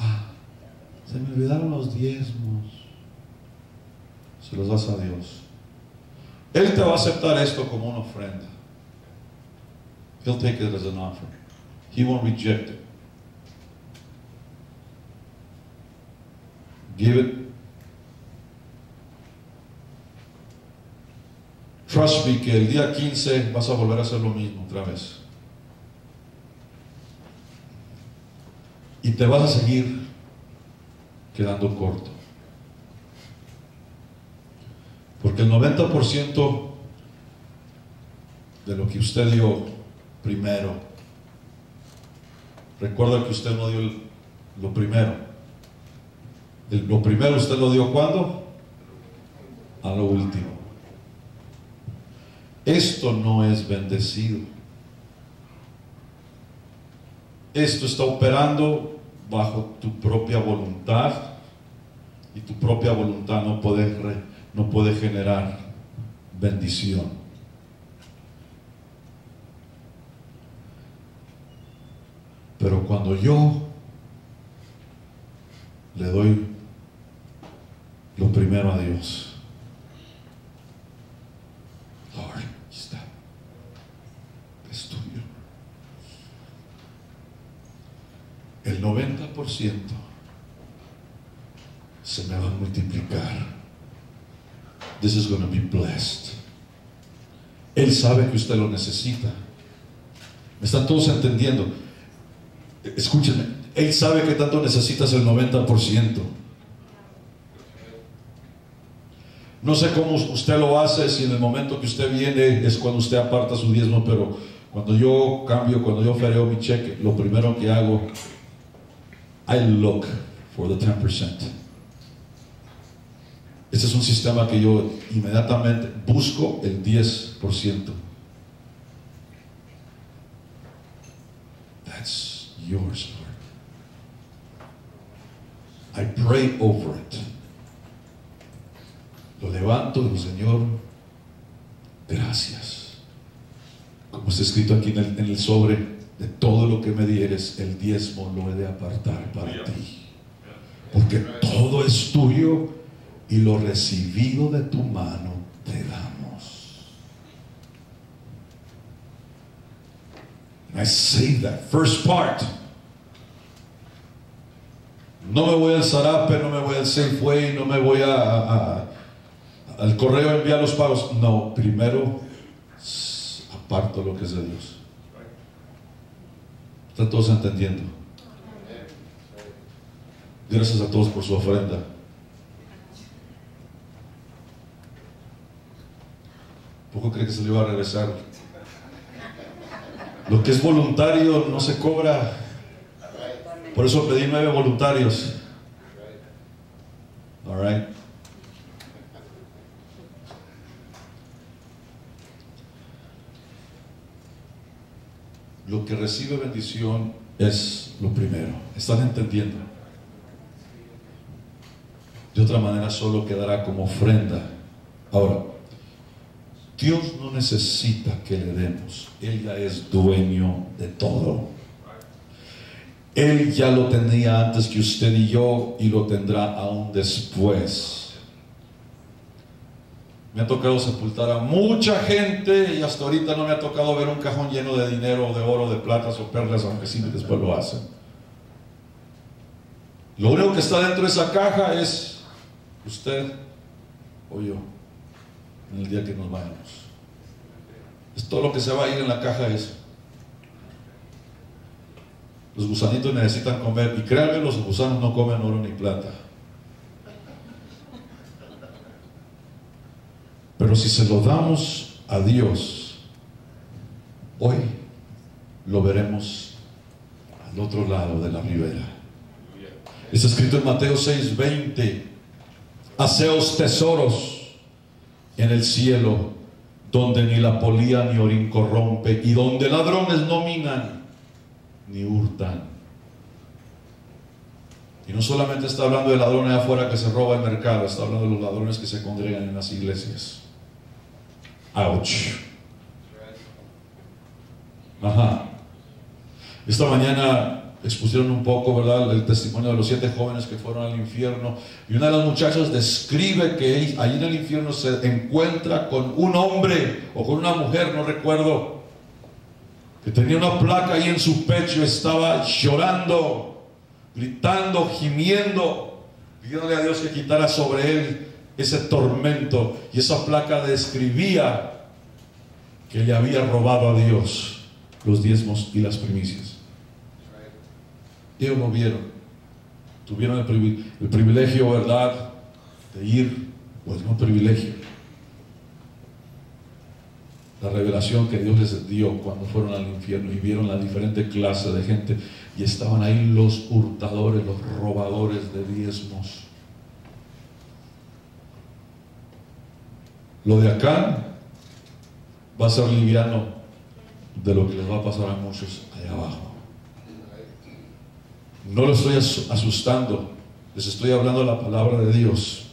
Speaker 1: se me olvidaron los diezmos. Se los das a Dios. Él te va a aceptar esto como una ofrenda. He'll take it as an offering. He won't reject it. Give it. Trust me que el día 15 vas a volver a hacer lo mismo otra vez. Y te vas a seguir quedando corto. Porque el 90% de lo que usted dio primero, recuerda que usted no dio lo primero. Lo primero usted lo dio ¿cuándo? A lo último. Esto no es bendecido. Esto está operando bajo tu propia voluntad, y tu propia voluntad no puede generar bendición. Pero cuando yo le doy lo primero a Dios, Lord, aquí está, es tuyo. El 90% se me va a multiplicar. This is going to be blessed. Él sabe que usted lo necesita. ¿Me están todos entendiendo? Escúchenme. Él sabe que tanto necesitas el 90%. No sé cómo usted lo hace, si en el momento que usted viene es cuando usted aparta su diezmo, pero cuando yo cambio, cuando yo fereo mi cheque, lo primero que hago, I look for the 10%. Este es un sistema que yo inmediatamente busco el 10%. That's yours, Lord. I pray over it. Lo levanto y digo, Señor, gracias. Como está escrito aquí en el sobre, de todo lo que me dieres, el diezmo lo he de apartar para ti. Porque todo es tuyo y lo recibido de tu mano te damos. And I say that first part. No me voy al Zarape, no me voy al Safeway, no me voy al correo a enviar los pagos. No, primero aparto lo que es de Dios. ¿Están todos entendiendo? Gracias a todos por su ofrenda. ¿Poco cree que se le iba a regresar? Lo que es voluntario no se cobra. Por eso pedí 9 voluntarios. All right. Lo que recibe bendición es lo primero. ¿Están entendiendo? De otra manera solo quedará como ofrenda. Ahora, Dios no necesita que le demos. Él ya es dueño de todo. Él ya lo tenía antes que usted y yo, y lo tendrá aún después. Me ha tocado sepultar a mucha gente y hasta ahorita no me ha tocado ver un cajón lleno de dinero, de oro, de platas o perlas, aunque sí después lo hacen. Lo único que está dentro de esa caja es usted o yo, en el día que nos vayamos. Es todo lo que se va a ir en la caja esa. Los gusanitos necesitan comer, y créanme, los gusanos no comen oro ni plata. Pero si se lo damos a Dios, hoy lo veremos al otro lado de la ribera. Está escrito en Mateo 6:20: haceos tesoros en el cielo, donde ni la polía ni orín corrompe, y donde ladrones no minan ni hurtan. Y no solamente está hablando de ladrones afuera que se roba el mercado, está hablando de los ladrones que se congregan en las iglesias. Ouch. Ajá. Esta mañana expusieron un poco, ¿verdad?, el testimonio de los 7 jóvenes que fueron al infierno. Y una de las muchachas describe que allí en el infierno se encuentra con un hombre o con una mujer, no recuerdo, que tenía una placa ahí en su pecho, estaba llorando, gritando, gimiendo, pidiéndole a Dios que quitara sobre él ese tormento. Y esa placa describía que le había robado a Dios los diezmos y las primicias. Ellos lo vieron, tuvieron el privilegio, ¿verdad?, de ir, pues no privilegio, la revelación que Dios les dio cuando fueron al infierno y vieron la diferente clase de gente, y estaban ahí los hurtadores, los robadores de diezmos. Lo de acá va a ser liviano de lo que les va a pasar a muchos allá abajo. No lo estoy asustando, les estoy hablando de la palabra de Dios.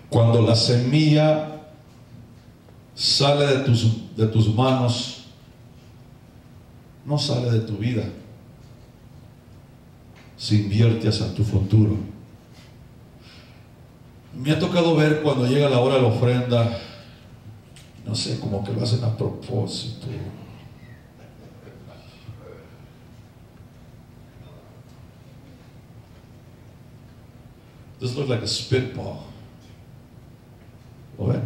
Speaker 1: Cuando la semilla sale de tus manos, no sale de tu vida, se invierte hacia tu futuro. Me ha tocado ver cuando llega la hora de la ofrenda, no sé, como que lo hacen a propósito. This looks like a spitball. ¿Lo ven?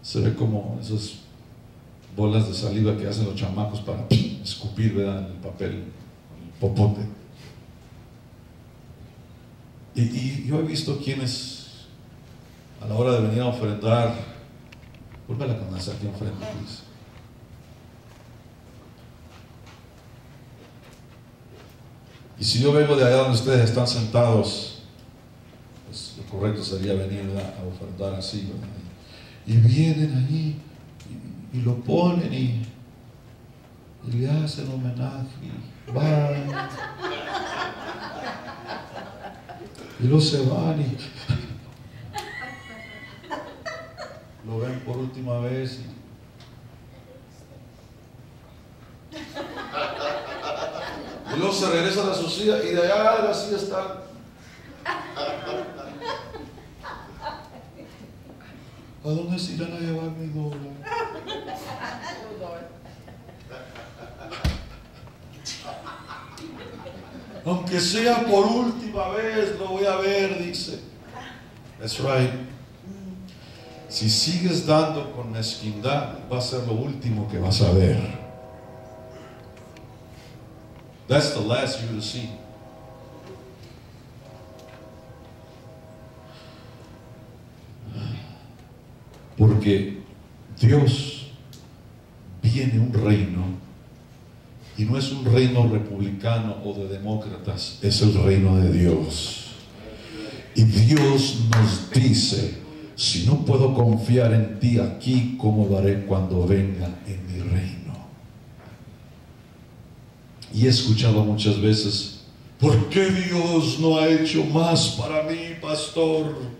Speaker 1: Se ve como esas bolas de saliva que hacen los chamacos para escupir, ¿verdad?, en el papel, en el popote. Y yo he visto quienes a la hora de venir a ofrendar, vuelve a la canasta aquí enfrente, please. Y si yo vengo de allá donde ustedes están sentados, pues lo correcto sería venir a ofrendar así, ¿verdad? Y vienen allí y lo ponen y le hacen homenaje y van y luego se van y lo ven por última vez y luego se regresan a su silla y de allá de la silla están. ¿A dónde se irán a llevar mi dólar? Aunque sea por última vez, lo voy a ver, dice. That's right. Si sigues dando con mezquindad, va a ser lo último que vas a ver. That's the last you will see. Porque Dios viene un reino, y no es un reino republicano o de demócratas, es el reino de Dios. Y Dios nos dice: si no puedo confiar en ti aquí, ¿cómo lo haré cuando venga en mi reino? Y he escuchado muchas veces: ¿por qué Dios no ha hecho más para mí, pastor?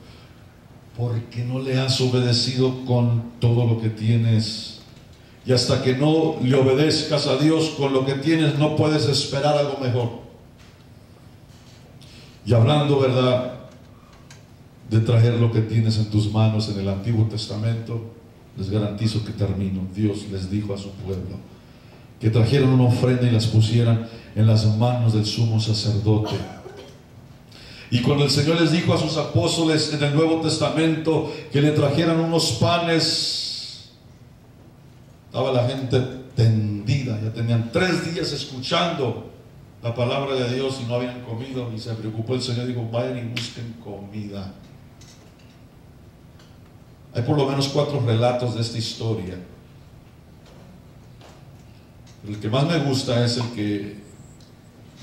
Speaker 1: Porque no le has obedecido con todo lo que tienes. Y hasta que no le obedezcas a Dios con lo que tienes, no puedes esperar algo mejor. Y hablando, ¿verdad?, de traer lo que tienes en tus manos en el Antiguo Testamento, les garantizo que termino. Dios les dijo a su pueblo que trajeran una ofrenda y las pusieran en las manos del sumo sacerdote. Y cuando el Señor les dijo a sus apóstoles en el Nuevo Testamento que le trajeran unos panes, estaba la gente tendida, ya tenían 3 días escuchando la palabra de Dios y no habían comido. Y se preocupó el Señor, dijo: vayan y busquen comida. Hay por lo menos 4 relatos de esta historia. El que más me gusta es el que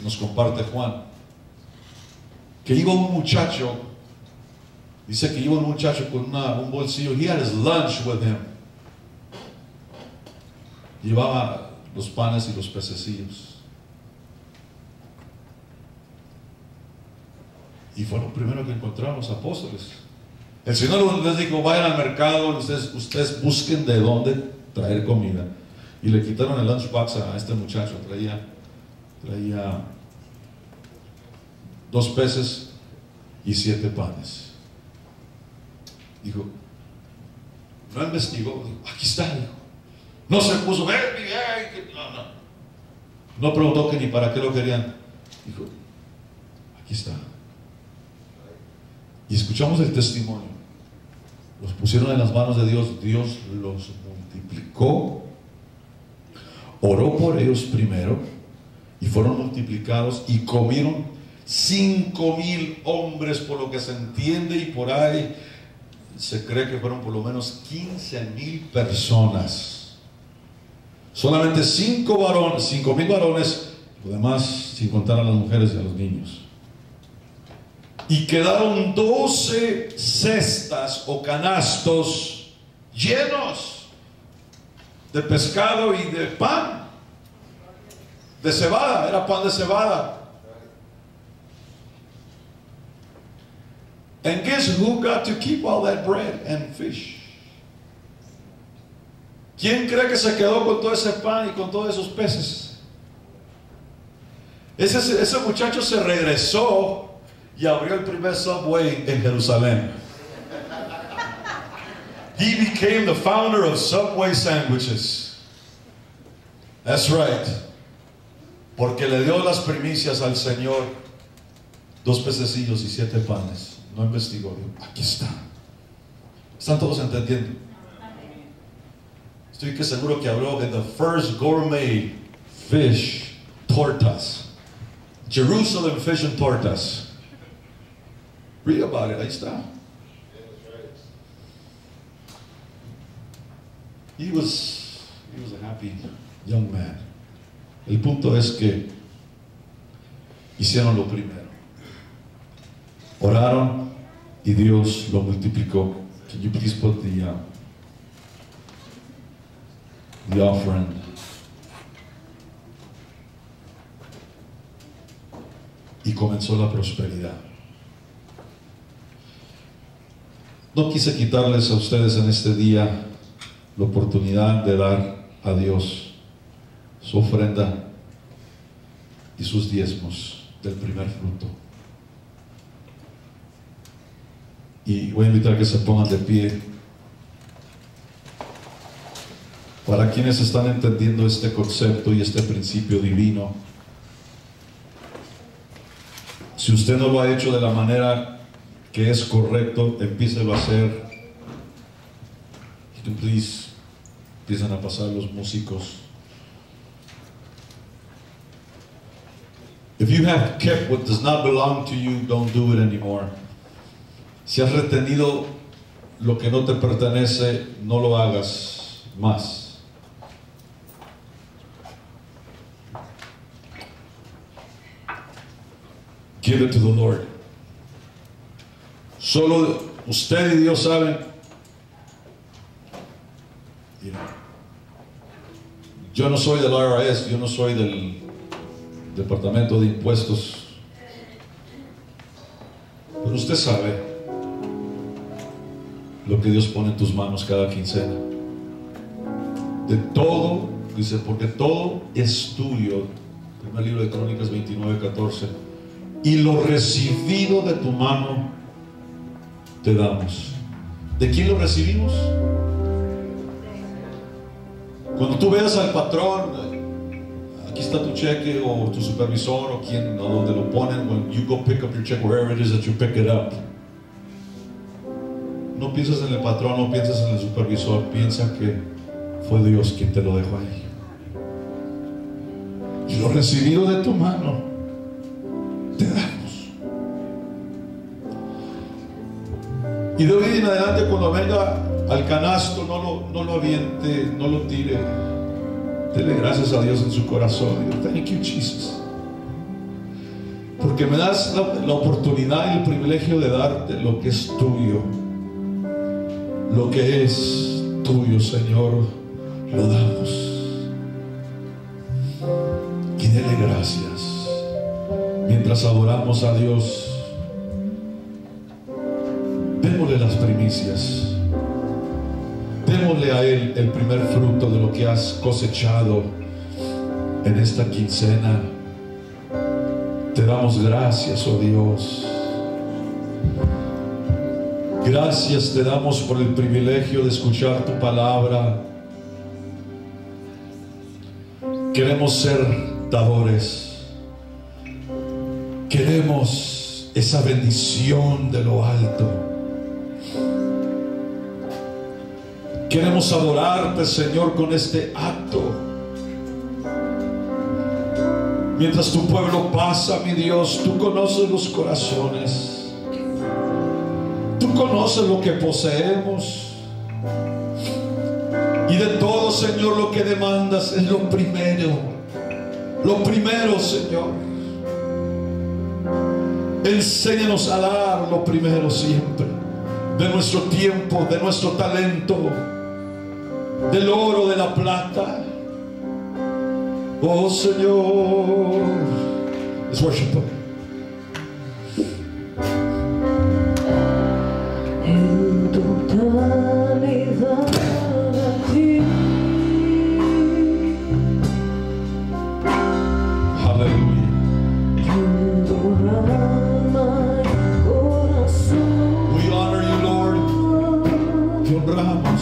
Speaker 1: nos comparte Juan, que iba un muchacho, dice que iba un muchacho con un bolsillo. He had his lunch with him. Llevaba los panes y los pececillos. Y fue lo primero que encontraron los apóstoles. El Señor les dijo: vayan al mercado, ustedes busquen de dónde traer comida. Y le quitaron el lunchbox a este muchacho. Traía 2 peces y 7 panes. Dijo, no investigó. Dijo, aquí está. Dijo. No se puso, no. No preguntó que ni para qué lo querían. Dijo, aquí está. Y escuchamos el testimonio. Los pusieron en las manos de Dios. Dios los multiplicó. Oró por ellos primero y fueron multiplicados y comieron 5,000 hombres, por lo que se entiende, y por ahí se cree que fueron por lo menos 15,000 personas. Solamente 5,000 varones, lo demás sin contar a las mujeres y a los niños. Y quedaron 12 cestas o canastos llenos de pescado y de pan, de cebada. Era pan de cebada. And guess who got to keep all that bread and fish? ¿Quién cree que se quedó con todo ese pan y con todos esos peces? Ese muchacho se regresó y abrió el primer Subway en Jerusalén. He became the founder of Subway sandwiches. That's right. Porque le dio las primicias al Señor. 2 pececillos y 7 panes. No investigó. Aquí está. ¿Están todos entendiendo? Estoy que seguro que habló de the first gourmet fish tortas. Jerusalem fish and tortas. Read about it. Ahí está. He was a happy young man. El punto es que hicieron lo primero. Oraron y Dios lo multiplicó. Can you please put the offering? Y comenzó la prosperidad. No quise quitarles a ustedes en este día la oportunidad de dar a Dios su ofrenda y sus diezmos del primer fruto. Y voy a invitar a que se pongan de pie. Para quienes están entendiendo este concepto y este principio divino, si usted no lo ha hecho de la manera que es correcto, empiécelo a hacer. Please, empiezan a pasar los músicos. If you have kept what does not belong to you, don't do it anymore. Si has retenido lo que no te pertenece, no lo hagas más. Give it to the Lord. Solo usted y Dios saben. Yo no soy del IRS, yo no soy del Departamento de Impuestos, pero usted sabe lo que Dios pone en tus manos cada quincena. De todo, dice, porque todo es tuyo. Primer libro de Crónicas 29:14. Y lo recibido de tu mano te damos. ¿De quién lo recibimos? Cuando tú veas al patrón, aquí está tu cheque, o tu supervisor, o quien, o donde lo ponen, when you go pick up your check, wherever it is that you pick it up, no pienses en el patrón, no pienses en el supervisor, piensa que fue Dios quien te lo dejó ahí. Y lo recibido de tu mano te damos. Y de hoy en adelante, cuando venga al canasto, no lo aviente, no lo tire. Dele gracias a Dios en su corazón. Thank you, Jesus. Porque me das la oportunidad y el privilegio de darte lo que es tuyo. Lo que es tuyo, Señor, lo damos. Y dele gracias. Mientras adoramos a Dios, démosle las primicias. Démosle Démosle a Él el primer fruto de lo que has cosechado en esta quincena. Te damos gracias, oh Dios. Gracias te damos por el privilegio de escuchar tu palabra. Queremos ser dadores. Queremos esa bendición de lo alto. Queremos adorarte, Señor, con este acto. Mientras tu pueblo pasa, mi Dios, tú conoces los corazones. Tú conoces lo que poseemos. Y de todo, Señor, lo que demandas es lo primero. Lo primero, Señor. Enséñanos a dar lo primero siempre. De nuestro tiempo, de nuestro talento, del oro, de la plata. Oh, Señor. Let's worship Him.
Speaker 2: En totalidad a ti.
Speaker 1: Aleluya.
Speaker 2: En tu alma y corazón.
Speaker 1: We honor you, Lord. Te honramos.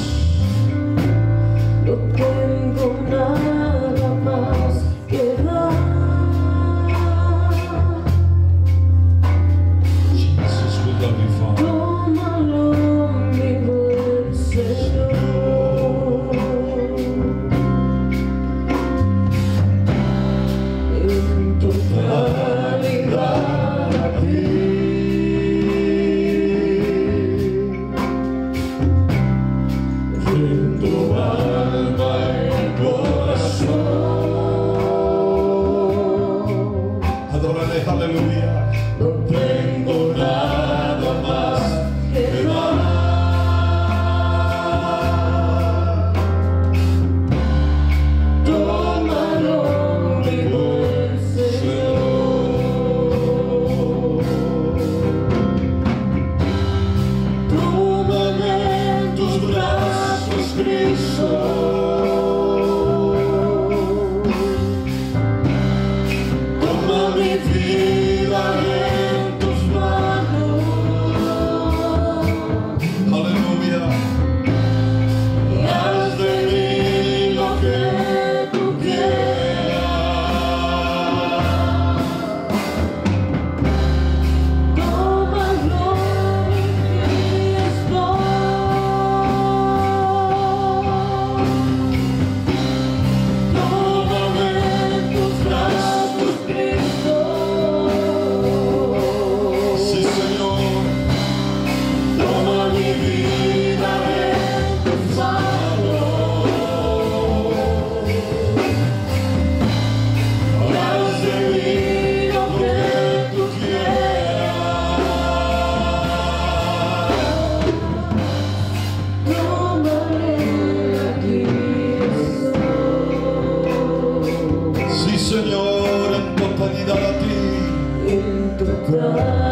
Speaker 2: No tengo nada más que dar.
Speaker 1: Jesus, we love you, Father.
Speaker 2: Tómalo, mi buen Señor. En totalidad a ti. En tu alma y corazón.
Speaker 1: Adórale, aleluya.
Speaker 2: No tengo nada más que dar. Tómalo, mi buen Señor. Tómame en tus brazos, Cristo. Toma mi vida en tus manos.
Speaker 1: Aleluya.
Speaker 2: Y haz de mí lo que tú quieras. Tómalo y aquí estoy. Tómame en tus brazos, Cristo.
Speaker 1: Sí, Señor.
Speaker 2: Toma mi vida en tus manos. Y haz de mí lo que tú quieras. Tómame, aquí estoy.
Speaker 1: Sí, Señor, en totalidad a ti.
Speaker 2: En total